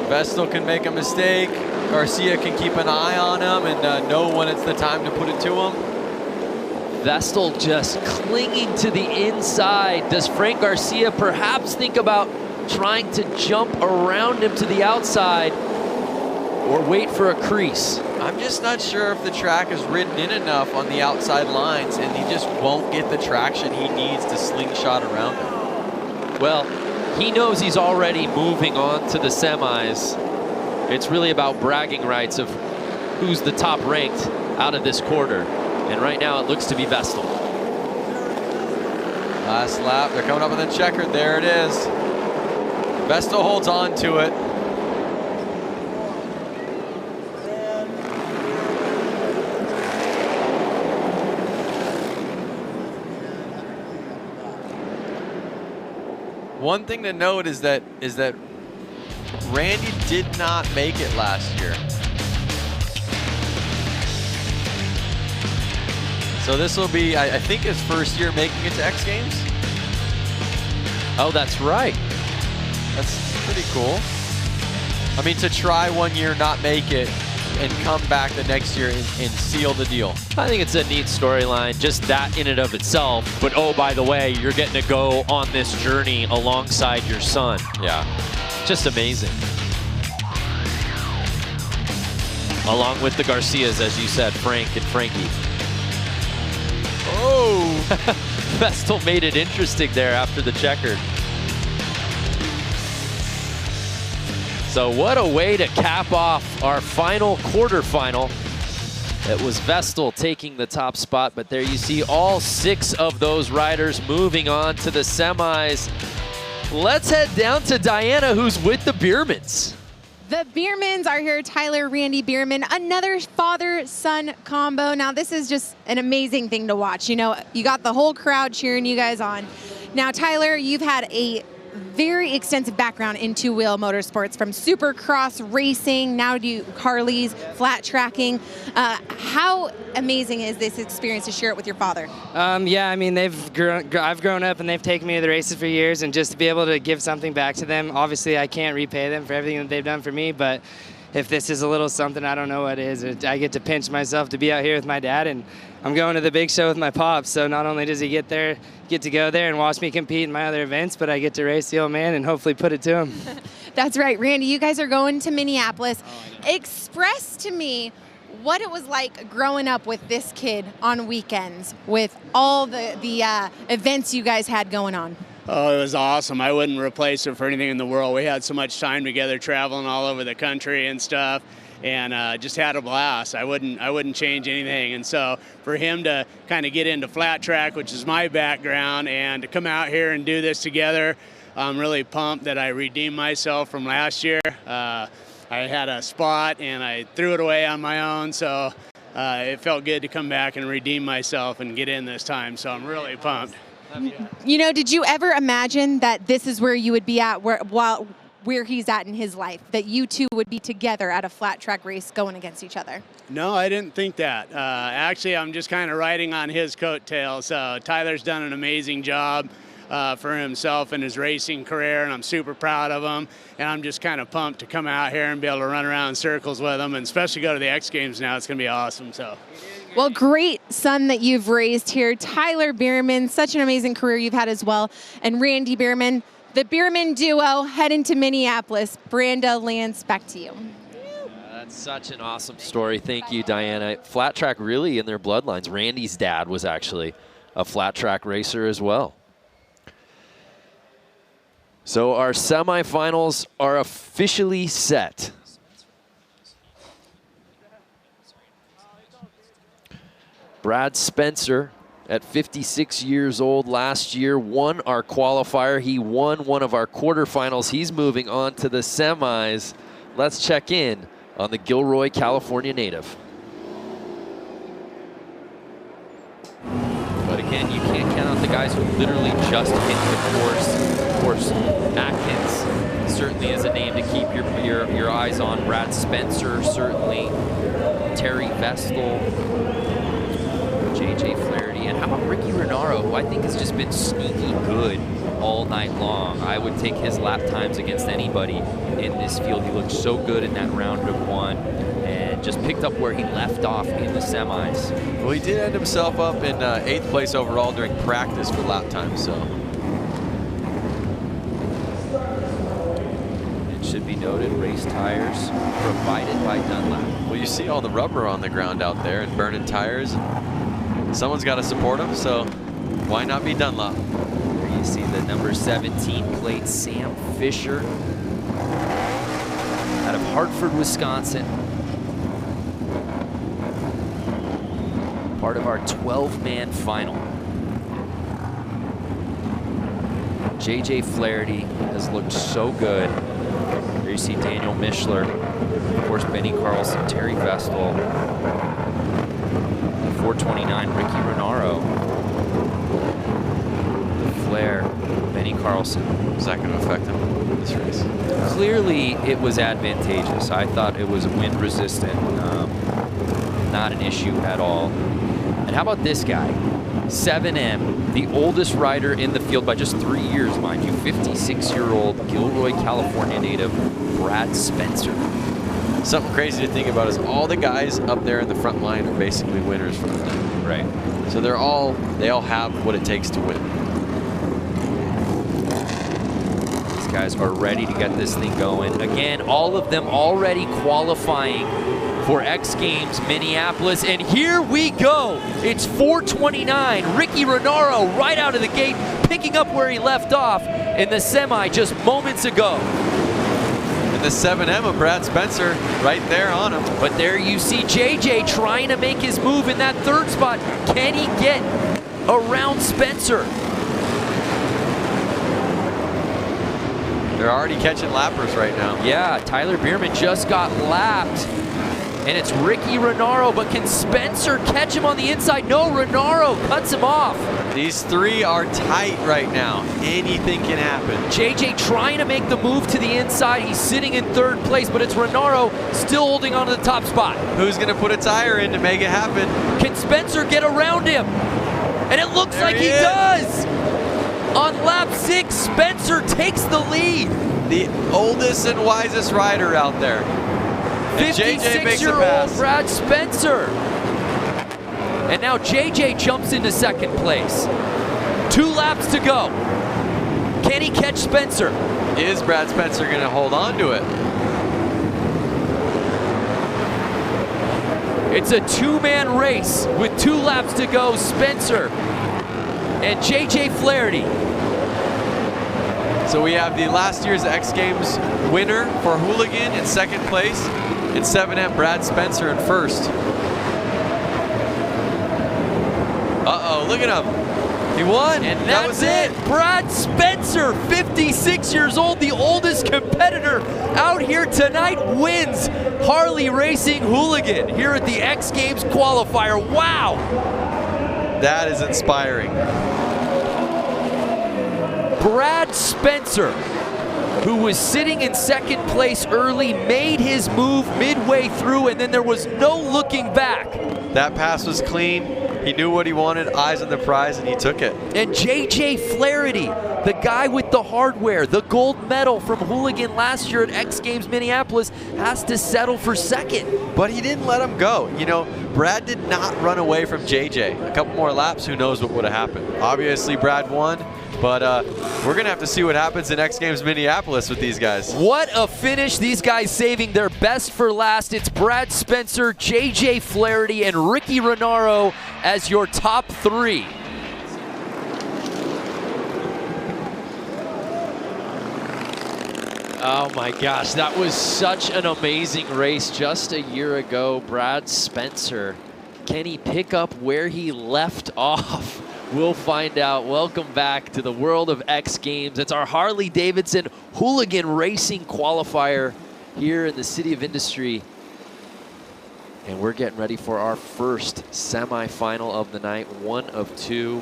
Vestal can make a mistake. Garcia can keep an eye on him and know when it's the time to put it to him. Vestal just clinging to the inside. Does Frank Garcia perhaps think about trying to jump around him to the outside? Or wait for a crease? I'm just not sure if the track is ridden in enough on the outside lines, and he just won't get the traction he needs to slingshot around him. Well, he knows he's already moving on to the semis. It's really about bragging rights of who's the top ranked out of this quarter. And right now it looks to be Vestal. Last lap, they're coming up on the checkered. There it is. Vestal holds on to it. One thing to note is that Randy did not make it last year. So this will be, I think, his first year making it to X Games. Oh, that's right. That's pretty cool. I mean, to try 1 year, not make it, and come back the next year and seal the deal. I think it's a neat storyline, just that in and of itself. But oh, by the way, you're getting to go on this journey alongside your son. Yeah. Just amazing. Along with the Garcias, as you said, Frank and Frankie. Oh! Vestal made it interesting there after the checkered. So what a way to cap off our final quarterfinal. It was Vestal taking the top spot, but there you see all 6 of those riders moving on to the semis. Let's head down to Diana, who's with the Biermans. The Biermans are here. Tyler, Randy Bierman, another father-son combo. Now, this is just an amazing thing to watch. You know, you got the whole crowd cheering you guys on. Now, Tyler, you've had a very extensive background in two-wheel motorsports, from supercross racing, now to Harleys, flat tracking. How amazing is this experience to share it with your father? Yeah, I mean, I've grown up and they've taken me to the races for years, and just to be able to give something back to them, obviously I can't repay them for everything that they've done for me, but if this is a little something, I don't know what is. I get to pinch myself to be out here with my dad, and I'm going to the big show with my pops, so not only does he get to go there and watch me compete in my other events, but I get to race the old man and hopefully put it to him. That's right. Randy, you guys are going to Minneapolis. Express to me what it was like growing up with this kid on weekends with all the events you guys had going on. Oh, it was awesome. I wouldn't replace it for anything in the world. We had so much time together traveling all over the country and stuff, and just had a blast. I wouldn't change anything. And so for him to kind of get into flat track, which is my background, and to come out here and do this together, I'm really pumped that I redeemed myself from last year. I had a spot and I threw it away on my own, so it felt good to come back and redeem myself and get in this time. So I'm really pumped. You know, did you ever imagine that this is where you would be at where he's at in his life, that you two would be together at a flat track race going against each other? No, I didn't think that. Actually, I'm just kind of riding on his coattails. Tyler's done an amazing job for himself in his racing career, and I'm super proud of him. And I'm just kind of pumped to come out here and be able to run around in circles with him, and especially go to the X Games now. It's going to be awesome. So. Well, great son that you've raised here. Tyler Bierman, such an amazing career you've had as well. And Randy Bierman, the Bierman duo heading to Minneapolis. Branda, Lance, back to you. That's such an awesome story. Thank you, Diana. Flat track really in their bloodlines. Randy's dad was actually a flat track racer as well. So our semifinals are officially set. Brad Spencer, at 56 years old last year, won our qualifier. He won one of our quarterfinals. He's moving on to the semis. Let's check in on the Gilroy, California native. But again, you can't count out the guys who literally just hit the course. Of course, Atkins certainly is a name to keep your eyes on. Brad Spencer, certainly. Terry Vestal. JJ Flaherty, and how about Ricky Renaro, who I think has just been sneaky good all night long. I would take his lap times against anybody in this field. He looked so good in that round of one and just picked up where he left off in the semis. Well, he did end himself up in 8th place overall during practice for lap time, so. It should be noted, race tires provided by Dunlap. Well, you see all the rubber on the ground out there and burning tires. Someone's got to support him, so why not be Dunlop? There you see the number 17 plate, Sam Fisher, out of Hartford, Wisconsin. Part of our 12-man final. JJ Flaherty has looked so good. There you see Daniel Mishler, of course Benny Carlson, Terry Vestal. 429, Ricky Renaro. Flair, Benny Carlson. Is that going to affect him in this race? Clearly, it was advantageous. I thought it was wind resistant, not an issue at all. And how about this guy? 7M, the oldest rider in the field by just 3 years, mind you. 56-year-old Gilroy, California native, Brad Spencer. Something crazy to think about is all the guys up there in the front line are basically winners from the night. Right. So they all have what it takes to win. These guys are ready to get this thing going. Again, all of them already qualifying for X Games Minneapolis, and here we go. It's 4:29. Ricky Renaro right out of the gate, picking up where he left off in the semi just moments ago. And the 7M of Brad Spencer right there on him. But there you see JJ trying to make his move in that third spot. Can he get around Spencer? They're already catching lappers right now. Yeah, Tyler Bierman just got lapped. And it's Ricky Renaro, but can Spencer catch him on the inside? No, Renaro cuts him off. These three are tight right now. Anything can happen. JJ trying to make the move to the inside. He's sitting in third place, but it's Renaro still holding on to the top spot. Who's going to put a tire in to make it happen? Can Spencer get around him? And it looks like he does. On lap 6, Spencer takes the lead. The oldest and wisest rider out there. 56-year-old Brad Spencer. And now JJ jumps into second place. 2 laps to go. Can he catch Spencer? Is Brad Spencer going to hold on to it? It's a 2-man race with 2 laps to go. Spencer and JJ Flaherty. So we have the last year's X Games winner for Hooligan in second place, and 7M Brad Spencer in first. Uh-oh, look at him. He won, and that was it. Brad Spencer, 56 years old, the oldest competitor out here tonight, wins Harley Racing Hooligan here at the X Games Qualifier. Wow. That is inspiring. Brad Spencer, who was sitting in second place early, made his move midway through, and then there was no looking back. That pass was clean. He knew what he wanted, eyes on the prize, and he took it. And JJ Flaherty, the guy with the hardware, the gold medal from Hooligan last year at X Games Minneapolis, has to settle for second. But he didn't let him go. You know, Brad did not run away from JJ. A couple more laps, who knows what would have happened. Obviously, Brad won. But we're going to have to see what happens in X Games Minneapolis with these guys. What a finish. These guys saving their best for last. It's Brad Spencer, JJ Flaherty, and Ricky Renaro as your top 3. Oh my gosh, that was such an amazing race just a year ago. Brad Spencer, can he pick up where he left off? We'll find out. Welcome back to the world of X Games. It's our Harley-Davidson Hooligan Racing Qualifier here in the City of Industry. And we're getting ready for our first semifinal of the night, 1 of 2.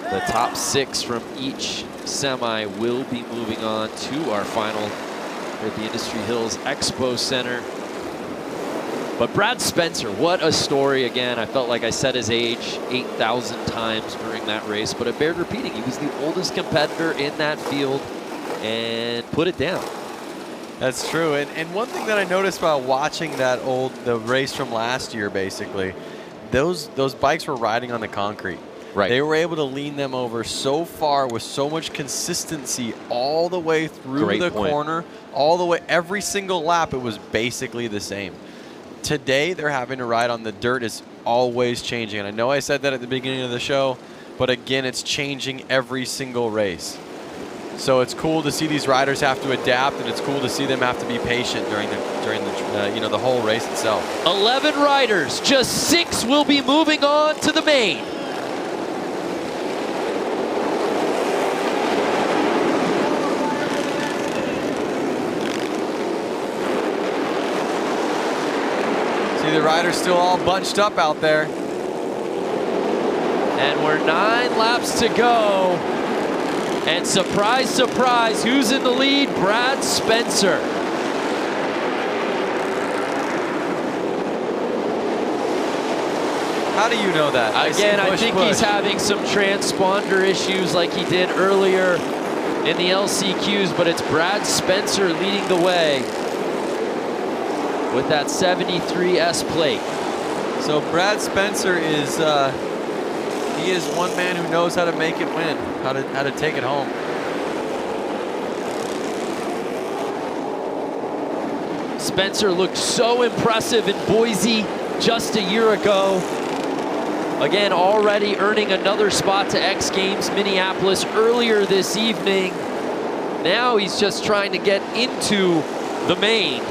The top 6 from each semi will be moving on to our final at the Industry Hills Expo Center. But Brad Spencer, what a story again. I felt like I said his age 8,000 times during that race, but it bared repeating. He was the oldest competitor in that field and put it down. That's true. And one thing that I noticed about watching the race from last year, basically, those bikes were riding on the concrete. Right. They were able to lean them over so far with so much consistency all the way through the corner, all the way, every single lap, it was basically the same. Today, they're having to ride on the dirt. Is always changing. And I know I said that at the beginning of the show, but again, it's changing every single race. So it's cool to see these riders have to adapt, and it's cool to see them have to be patient during the whole race itself. 11 riders, just 6 will be moving on to the main. The riders still all bunched up out there. And we're 9 laps to go. And surprise, surprise, who's in the lead? Brad Spencer. How do you know that? Again, I think he's having some transponder issues like he did earlier in the LCQs, but it's Brad Spencer leading the way with that 73S plate. So Brad Spencer is he is one man who knows how to make it win, how to take it home. Spencer looked so impressive in Boise just a year ago. Again, already earning another spot to X Games Minneapolis earlier this evening. Now he's just trying to get into the main.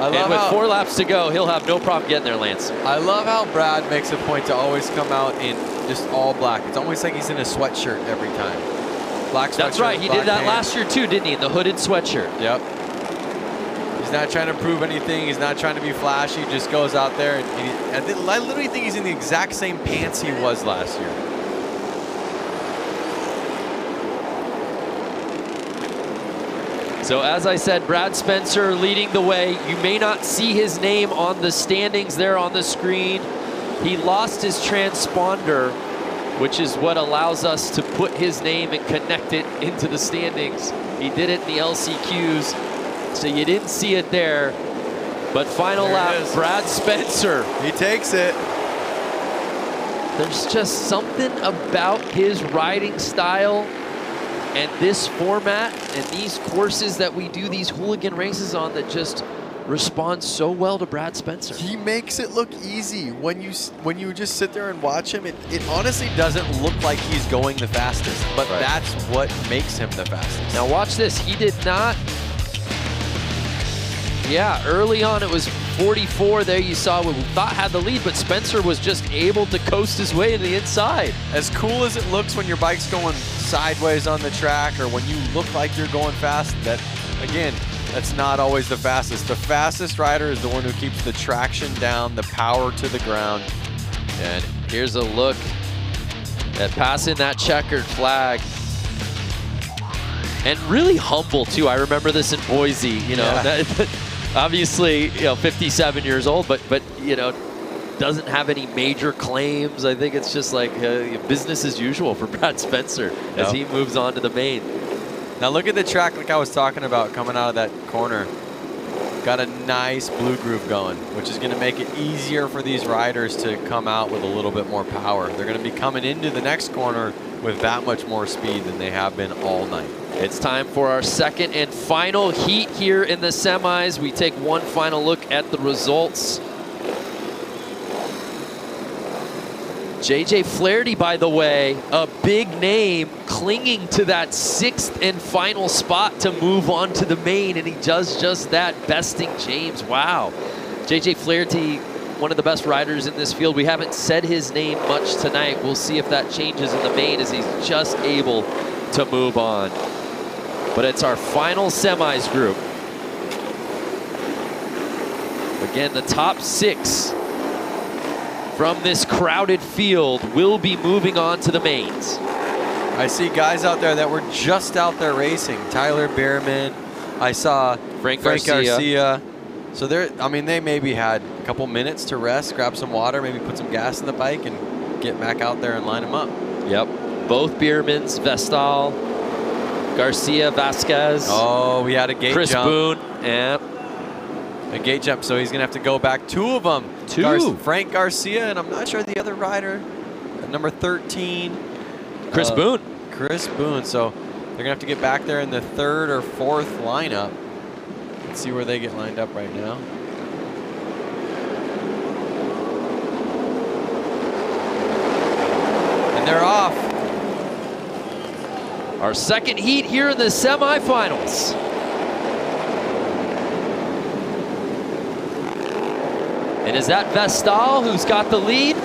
And with 4 laps to go, he'll have no problem getting there, Lance. I love how Brad makes a point to always come out in just all black. It's almost like he's in a sweatshirt every time. Black sweatshirt. That's right. He did that last year too, didn't he? In the hooded sweatshirt. Yep. He's not trying to prove anything. He's not trying to be flashy. He just goes out there. And I literally think he's in the exact same pants he was last year. So as I said, Brad Spencer leading the way. You may not see his name on the standings there on the screen. He lost his transponder, which is what allows us to put his name and connect it into the standings. He did it in the LCQs, so you didn't see it there. But final lap, Brad Spencer. He takes it. There's just something about his riding style and this format and these courses that we do these hooligan races on that just respond so well to Brad Spencer. He makes it look easy. When you just sit there and watch him, it honestly doesn't look like he's going the fastest, but that's what makes him the fastest. Now watch this. He did not. Yeah, early on it was 44 there. You saw what we thought had the lead, but Spencer was just able to coast his way to the inside. As cool as it looks when your bike's going sideways on the track or when you look like you're going fast, that, again, that's not always the fastest. The fastest rider is the one who keeps the traction down, the power to the ground. And here's a look at passing that checkered flag. And really humble, too. I remember this in Boise, you know. Yeah. Obviously, 57 years old, but doesn't have any major claims. I think it's just like business as usual for Brad Spencer as he moves on to the main. Now look at the track like I was talking about coming out of that corner. Got a nice blue groove going, which is going to make it easier for these riders to come out with a little bit more power. They're going to be coming into the next corner with that much more speed than they have been all night. It's time for our second and final heat here in the semis. We take one final look at the results. JJ Flaherty, by the way, a big name clinging to that 6th and final spot to move on to the main, and he does just that, besting James. Wow. JJ Flaherty, one of the best riders in this field. We haven't said his name much tonight. We'll see if that changes in the main as he's just able to move on. But it's our final semis group. Again, the top 6 from this crowded field will be moving on to the mains. I see guys out there that were just out there racing. Tyler Bierman. I saw Frank Garcia. So they maybe had a couple minutes to rest, grab some water, maybe put some gas in the bike and get back out there and line them up. Yep. Both Biermans, Vestal, Garcia, Vasquez. Oh, we had a gate Chris jump. Boone. Yep. A gate jump, so he's going to have to go back. 2 of them. 2. Frank Garcia, and I'm not sure the other rider, number 13. Chris Boone. Chris Boone, so they're going to have to get back there in the 3rd or 4th lineup. Let's see where they get lined up right now. And they're off. Our second heat here in the semifinals. And is that Vestal who's got the lead?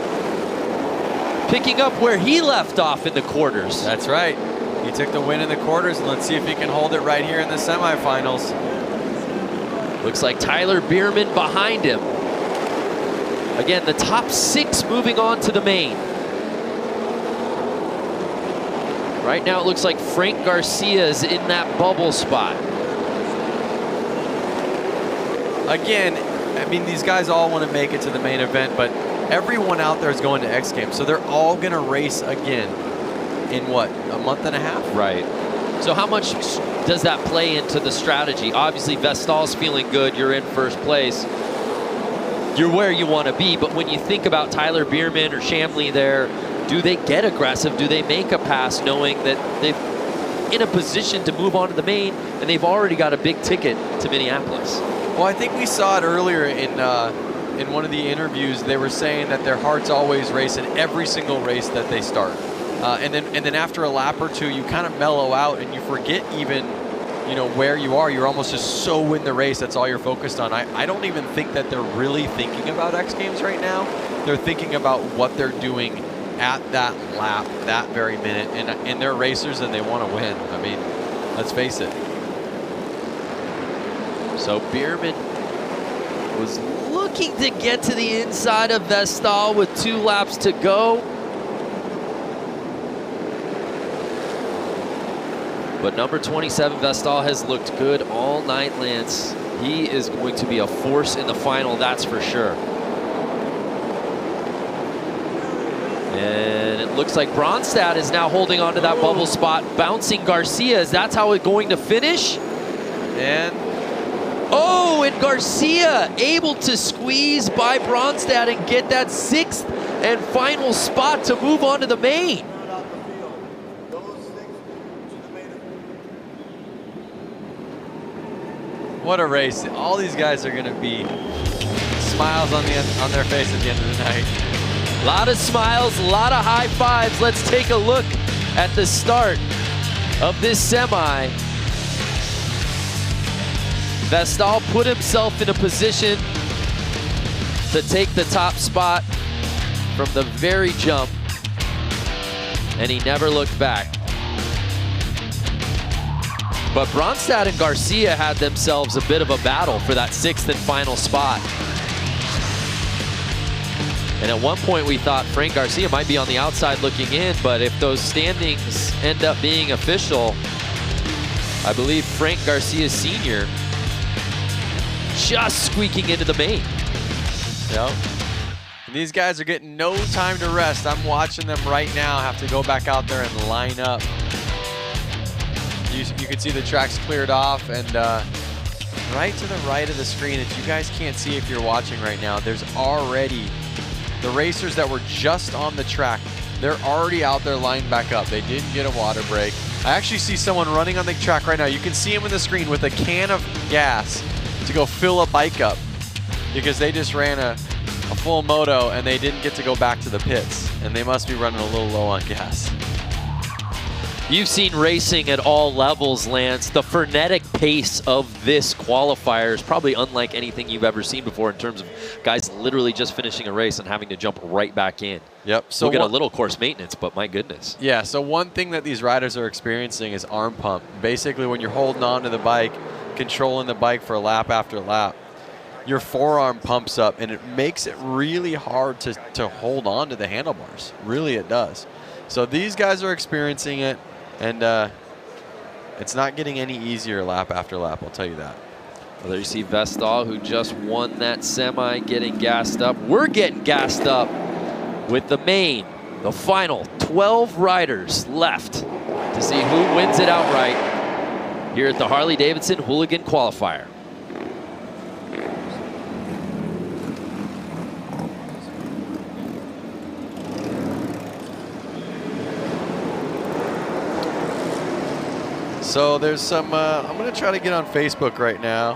Picking up where he left off in the quarters. That's right. He took the win in the quarters, and let's see if he can hold it right here in the semifinals. Looks like Tyler Bierman behind him. Again, the top 6 moving on to the main. Right now it looks like Frank Garcia is in that bubble spot. Again, I mean, these guys all want to make it to the main event, but everyone out there is going to X Games, so they're all going to race again in what, a month and a half? Right. So how much does that play into the strategy? Obviously, Vestal's feeling good. You're in first place. You're where you want to be, but when you think about Tyler Bierman or Shamley there, do they get aggressive? Do they make a pass knowing that they've in a position to move on to the main, and they've already got a big ticket to Minneapolis? Well, I think we saw it earlier in one of the interviews. They were saying that their hearts always race in every single race that they start, and then after a lap or two, you kind of mellow out and you forget even, you know, where you are. You're almost just so in the race. That's all you're focused on. I don't even think that they're really thinking about X Games right now. They're thinking about what they're doing at that lap, that very minute, and they're racers and they want to win. I mean, let's face it. So Bierman was looking to get to the inside of Vestal with 2 laps to go. But number 27, Vestal, has looked good all night, Lance. He is going to be a force in the final, that's for sure. And it looks like Bronstad is now holding on to that bubble spot, bouncing Garcia. Is that how it's going to finish? And and Garcia able to squeeze by Bronstad and get that 6th and final spot to move on to the main. What a race. All these guys are going to be smiles on their face at the end of the night. A lot of smiles, a lot of high fives. Let's take a look at the start of this semi. Vestal put himself in a position to take the top spot from the very jump, and he never looked back. But Bronstad and Garcia had themselves a bit of a battle for that 6th and final spot. And at one point we thought Frank Garcia might be on the outside looking in, but if those standings end up being official, I believe Frank Garcia Sr. just squeaking into the main. Yep. And these guys are getting no time to rest. I'm watching them right now have to go back out there and line up. You can see the tracks cleared off, and right to the right of the screen that you guys can't see if you're watching right now, there's already the racers that were just on the track. They're already out there lined back up. They didn't get a water break. I actually see someone running on the track right now. You can see him in the screen with a can of gas to go fill a bike up because they just ran a full moto and they didn't get to go back to the pits, and they must be running a little low on gas. You've seen racing at all levels, Lance. The frenetic pace of this qualifier is probably unlike anything you've ever seen before in terms of guys literally just finishing a race and having to jump right back in. Yep. So we'll get a little course maintenance, but my goodness. Yeah, so one thing that these riders are experiencing is arm pump. Basically, when you're holding on to the bike, controlling the bike for lap after lap, your forearm pumps up, and it makes it really hard to hold on to the handlebars. Really, it does. So these guys are experiencing it. And it's not getting any easier lap after lap, I'll tell you that. Well, there you see Vestal, who just won that semi, getting gassed up. We're getting gassed up with the main, the final 12 riders left to see who wins it outright here at the Harley-Davidson Hooligan Qualifier. So there's some, I'm going to try to get on Facebook right now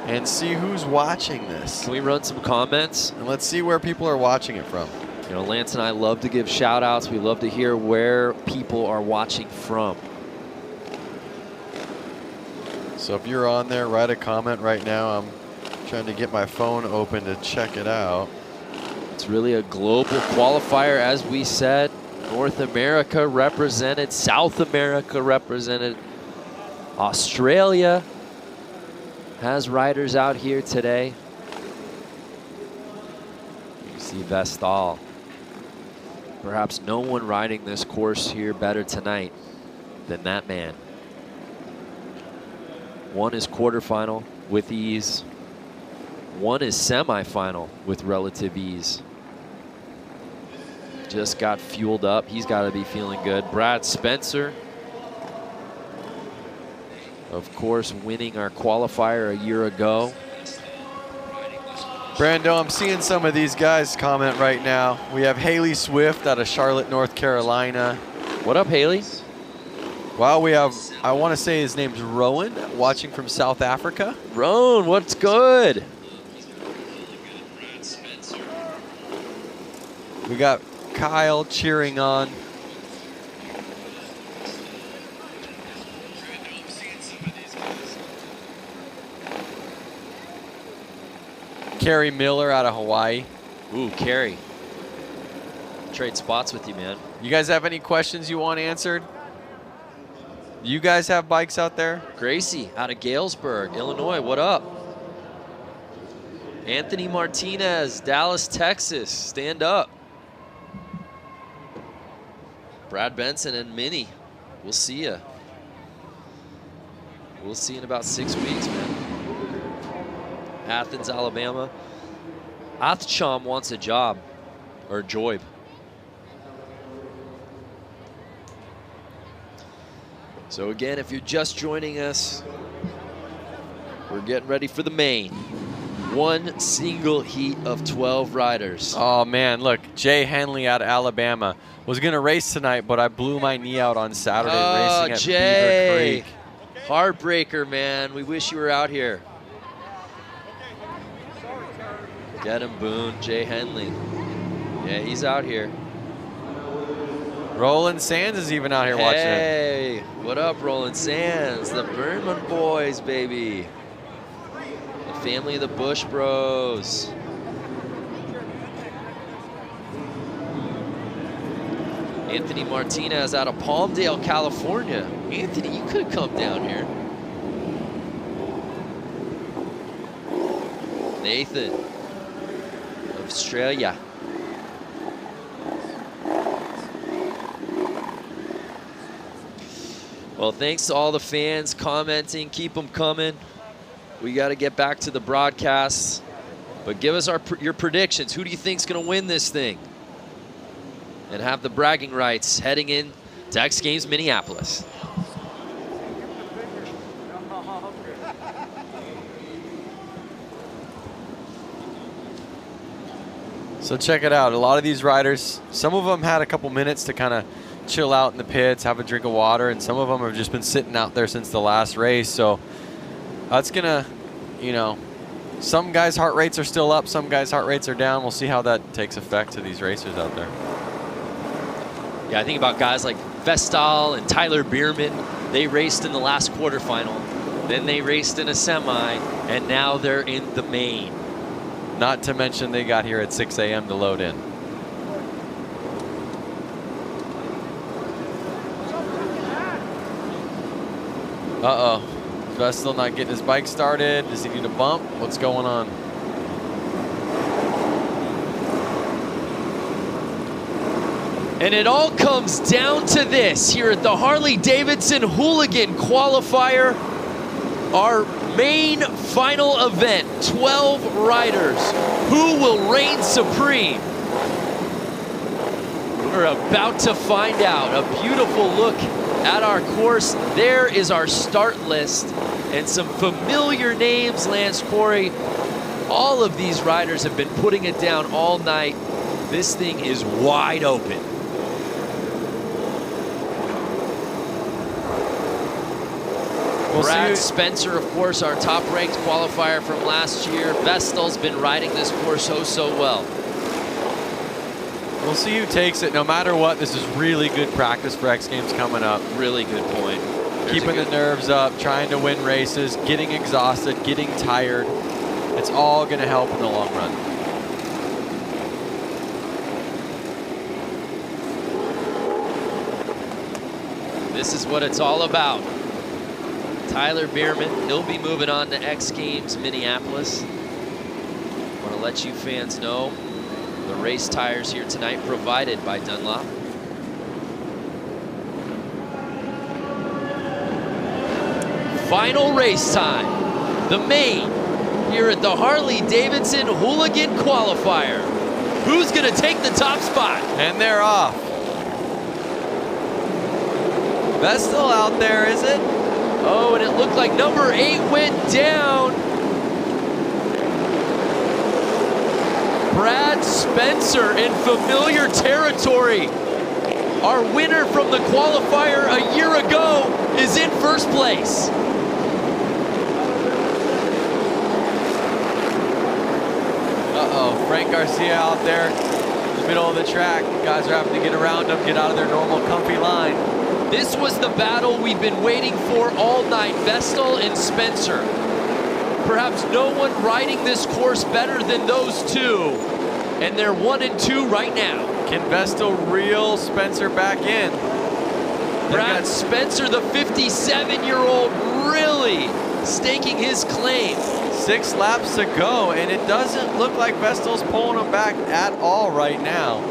and see who's watching this. Can we run some comments? And let's see where people are watching it from. You know, Lance and I love to give shout outs. We love to hear where people are watching from. So if you're on there, write a comment right now. I'm trying to get my phone open to check it out. It's really a global qualifier, as we said. North America represented, South America represented. Australia has riders out here today. You see Vestal. Perhaps no one riding this course here better tonight than that man. Won his quarterfinal with ease. Won his semifinal with relative ease. Just got fueled up. He's got to be feeling good. Brad Spencer, of course, winning our qualifier a year ago. Brando, I'm seeing some of these guys comment right now. We have Haley Swift out of Charlotte, North Carolina. What up, Haley? Wow, we have, I want to say his name's Rowan, watching from South Africa. Rowan, what's good? We got Kyle cheering on. Kerry Miller out of Hawaii. Ooh, Kerry. Trade spots with you, man. You guys have any questions you want answered? You guys have bikes out there? Gracie out of Galesburg, Illinois. What up? Anthony Martinez, Dallas, Texas. Stand up. Brad Benson and Minnie. We'll see ya. We'll see in about 6 weeks, man. Athens, Alabama. Athcham wants a job, or Joib. So again, if you're just joining us, we're getting ready for the main. One single heat of 12 riders. Oh man, look, Jay Henley out of Alabama. Was gonna race tonight, but I blew my knee out on Saturday racing at Jay. Beaver Creek. Heartbreaker, man. We wish you were out here. Get him, Boone. Jay Henley. Yeah, he's out here. Roland Sands is even out here watching it. Hey, what up, Roland Sands? The Berman boys, baby. The family of the Bush Bros. Anthony Martinez out of Palmdale, California. Anthony, you could have come down here. Nathan, Australia. Well, thanks to all the fans commenting. Keep them coming. We got to get back to the broadcasts. But give us your predictions. Who do you think's going to win this thing? And have the bragging rights heading in to X Games Minneapolis. So check it out. A lot of these riders, some of them had a couple minutes to kind of chill out in the pits, have a drink of water, and some of them have just been sitting out there since the last race. So that's gonna, you know, some guys' heart rates are still up, some guys' heart rates are down. We'll see how that takes effect to these racers out there. Yeah, I think about guys like Vestal and Tyler Bierman. They raced in the last quarterfinal, then they raced in a semi, and now they're in the main. Not to mention they got here at 6 a.m. to load in. Uh-oh. Vestal not getting his bike started. Does he need a bump? What's going on? And it all comes down to this here at the Harley-Davidson Hooligan Qualifier. Our main final event, 12 riders. Who will reign supreme? We're about to find out. A beautiful look at our course. There is our start list and some familiar names, Lance Corey. All of these riders have been putting it down all night. This thing is wide open. Brad Spencer, of course, our top-ranked qualifier from last year. Vestal's been riding this course so well. We'll see who takes it. No matter what, this is really good practice for X Games coming up. Really good point. Keeping the nerves up, trying to win races, getting exhausted, getting tired. It's all going to help in the long run. This is what it's all about. Tyler Bierman, he'll be moving on to X Games Minneapolis. Want to let you fans know the race tires here tonight provided by Dunlop. Final race time. The main here at the Harley-Davidson Hooligan Qualifier. Who's going to take the top spot? And they're off. Vestal out there, is it? Oh, and it looked like number 8 went down. Brad Spencer in familiar territory. Our winner from the qualifier a year ago is in first place. Uh-oh, Frank Garcia out there in the middle of the track. Guys are having to get around him, get out of their normal comfy line. This was the battle we've been waiting for all night, Vestal and Spencer. Perhaps no one riding this course better than those two, and they're 1 and 2 right now. Can Vestal reel Spencer back in? Brad Spencer, the 57-year-old, really staking his claim. 6 laps to go, and it doesn't look like Vestal's pulling him back at all right now.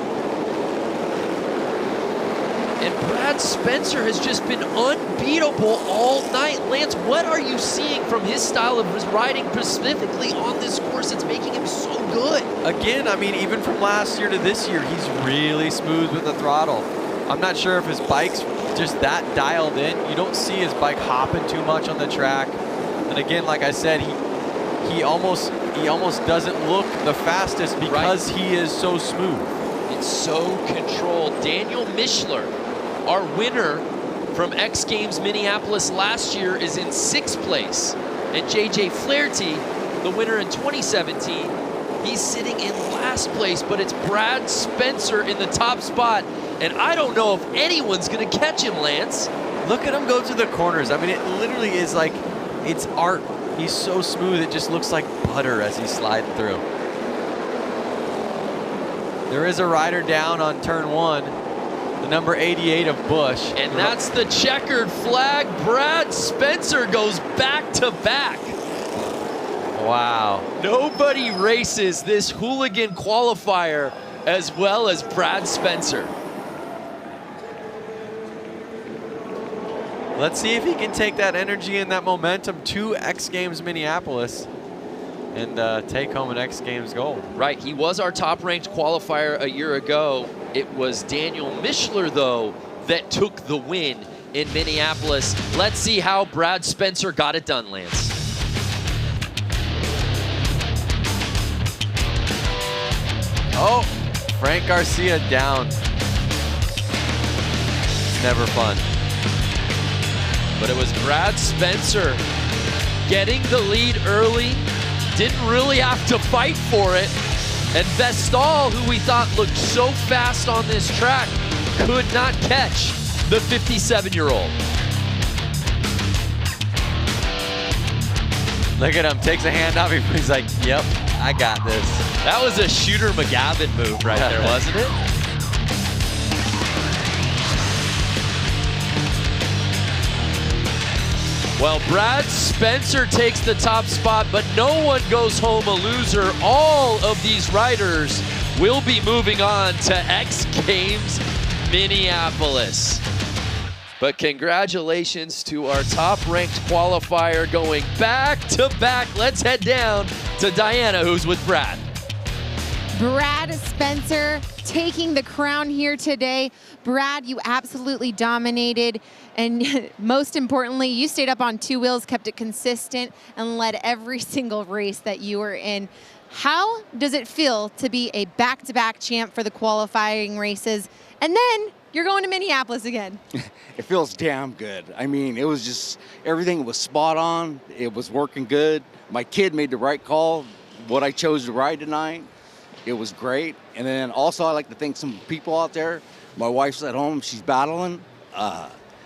And Brad Spencer has just been unbeatable all night. Lance, what are you seeing from his style of his riding specifically on this course that's making him so good? Again, I mean, even from last year to this year, he's really smooth with the throttle. I'm not sure if his bike's just that dialed in. You don't see his bike hopping too much on the track. And again, like I said, he almost doesn't look the fastest because he is so smooth. It's so controlled. Daniel Mischler, our winner from X Games Minneapolis last year, is in 6th place. And JJ Flaherty, the winner in 2017, he's sitting in last place, but it's Brad Spencer in the top spot. And I don't know if anyone's gonna catch him, Lance. Look at him go through the corners. I mean, it literally is like, it's art. He's so smooth, it just looks like butter as he's sliding through. There is a rider down on turn 1, the number 88 of Busch. And that's the checkered flag. Brad Spencer goes back to back. Wow. Nobody races this Hooligan qualifier as well as Brad Spencer. Let's see if he can take that energy and that momentum to X Games Minneapolis and take home an X Games gold. Right, he was our top-ranked qualifier a year ago. It was Daniel Mischler, though, that took the win in Minneapolis. Let's see how Brad Spencer got it done, Lance. Oh, Frank Garcia down. It's never fun. But it was Brad Spencer getting the lead early. Didn't really have to fight for it. And Vestal, who we thought looked so fast on this track, could not catch the 57-year-old. Look at him, takes a hand off. He's like, yep, I got this. That was a Shooter McGavin move right there, wasn't it? Well, Brad Spencer takes the top spot, but no one goes home a loser. All of these riders will be moving on to X Games Minneapolis. But congratulations to our top-ranked qualifier going back-to-back. Let's head down to Diana, who's with Brad. Brad Spencer taking the crown here today. Brad, you absolutely dominated. And most importantly, you stayed up on 2 wheels, kept it consistent, and led every single race that you were in. How does it feel to be a back-to-back champ for the qualifying races? And then you're going to Minneapolis again. It feels damn good. I mean, it was just, everything was spot on. It was working good. My kid made the right call, what I chose to ride tonight. It was great. And then also I like to thank some people out there. My wife's at home, she's battling.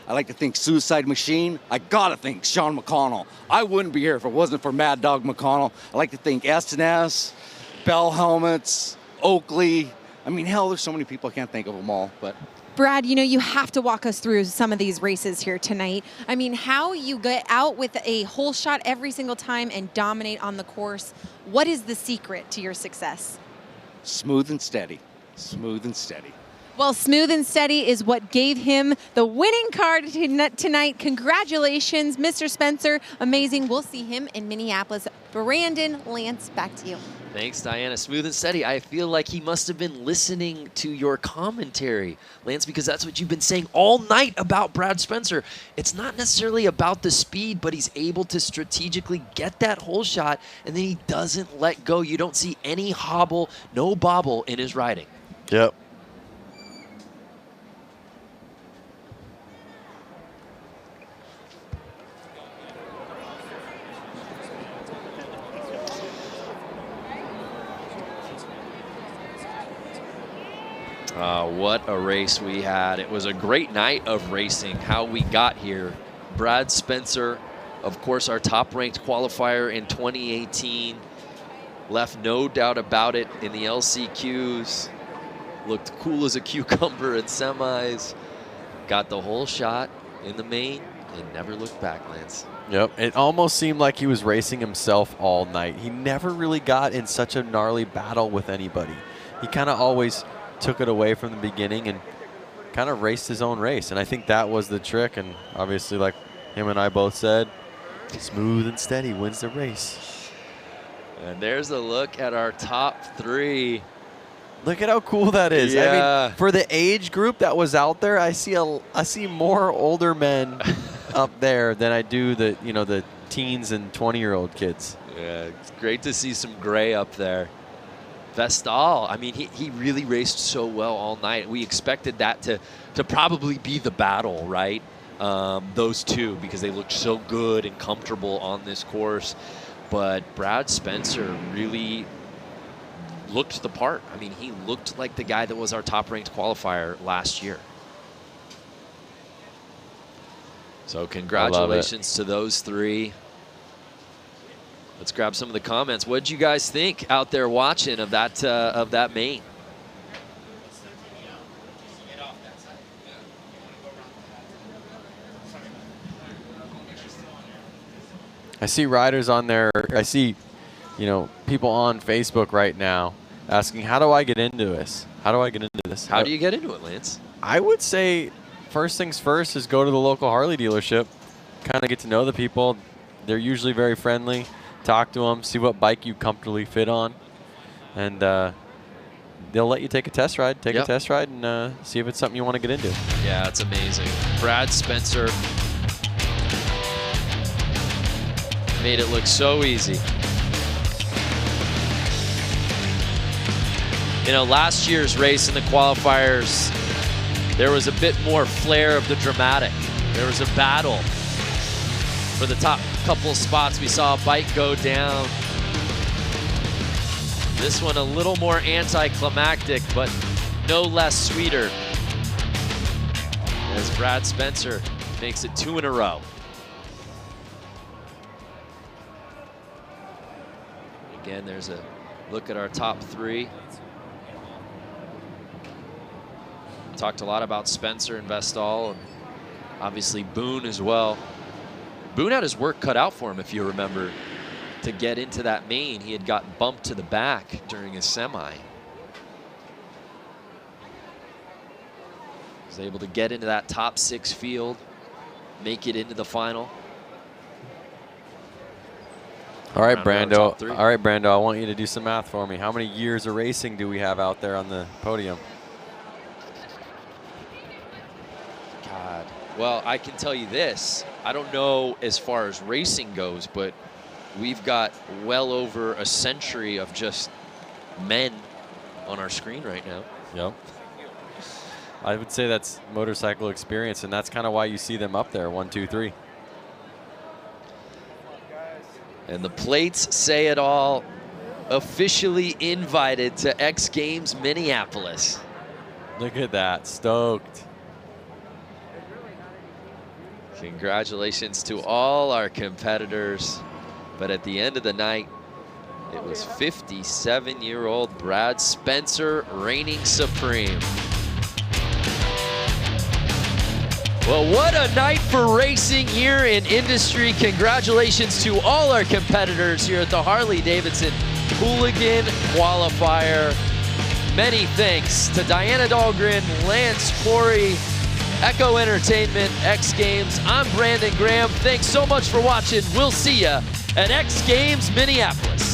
I like to thank Suicide Machine. I gotta thank Sean McConnell. I wouldn't be here if it wasn't for Mad Dog McConnell. I like to thank S&S, Bell Helmets, Oakley. I mean, hell, there's so many people, I can't think of them all, but. Brad, you know, you have to walk us through some of these races here tonight. I mean, how you get out with a whole shot every single time and dominate on the course. What is the secret to your success? Smooth and steady. Smooth and steady. Well, smooth and steady is what gave him the winning card tonight. Congratulations, Mr. Spencer. Amazing. We'll see him in Minneapolis Brandon, Lance, back to you. Thanks, Diana. Smooth and steady. I feel like he must have been listening to your commentary, Lance, because that's what you've been saying all night about Brad Spencer. It's not necessarily about the speed, but he's able to strategically get that hole shot, and then he doesn't let go. You don't see any hobble, no bobble in his riding. Yep. What a race we had. It was a great night of racing, how we got here. Brad Spencer, of course, our top-ranked qualifier in 2018. Left no doubt about it in the LCQs. Looked cool as a cucumber in semis. Got the whole shot in the main and never looked back, Lance. Yep, it almost seemed like he was racing himself all night. He never really got in such a gnarly battle with anybody. He kind of always took it away from the beginning and kind of raced his own race. And I think that was the trick. And obviously, like him and I both said, smooth and steady wins the race. And there's a look at our top three. Look at how cool that is. Yeah. I mean, for the age group that was out there, I see more older men up there than I do the teens and 20-year-old kids. Yeah, it's great to see some gray up there. Vestal, I mean, he really raced so well all night. We expected that to probably be the battle, right? Those two, because they looked so good and comfortable on this course. But Brad Spencer really looked the part. I mean, he looked like the guy that was our top-ranked qualifier last year. So congratulations to those three. Let's grab some of the comments. What did you guys think out there watching of that main? I see riders on there. I see, people on Facebook right now asking, how do I get into this? How do I get into this? How do you get into it, Lance? I would say first things first is go to the local Harley dealership, kind of get to know the people. They're usually very friendly. Talk to them, see what bike you comfortably fit on, and they'll let you take a test ride. Take a test ride and see if it's something you want to get into. Yeah, it's amazing. Brad Spencer made it look so easy. Last year's race in the qualifiers, there was a bit more flair of the dramatic. There was a battle for the top couple of spots. We saw a bike go down. This one a little more anticlimactic, but no less sweeter, as Brad Spencer makes it 2 in a row. Again, there's a look at our top three. Talked a lot about Spencer and Vestal, and obviously Boone as well. Boone had his work cut out for him, if you remember, to get into that main. He had gotten bumped to the back during his semi. He was able to get into that top 6 field, make it into the final. All right, Brando. All right, Brando, I want you to do some math for me. How many years of racing do we have out there on the podium? God. Well, I can tell you this. I don't know as far as racing goes, but we've got well over a century of just men on our screen right now. Yep. I would say that's motorcycle experience, and that's kind of why you see them up there, 1, 2, 3. And the plates say it all. Officially invited to X Games Minneapolis. Look at that, stoked. Congratulations to all our competitors. But at the end of the night, it was 57-year-old Brad Spencer reigning supreme. Well, what a night for racing here in industry. Congratulations to all our competitors here at the Harley-Davidson Hooligan Qualifier. Many thanks to Diana Dahlgren, Lance Corey, Echo Entertainment, X Games. I'm Brandon Graham. Thanks so much for watching. We'll see ya at X Games Minneapolis.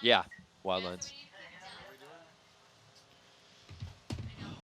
Yeah, wild lines.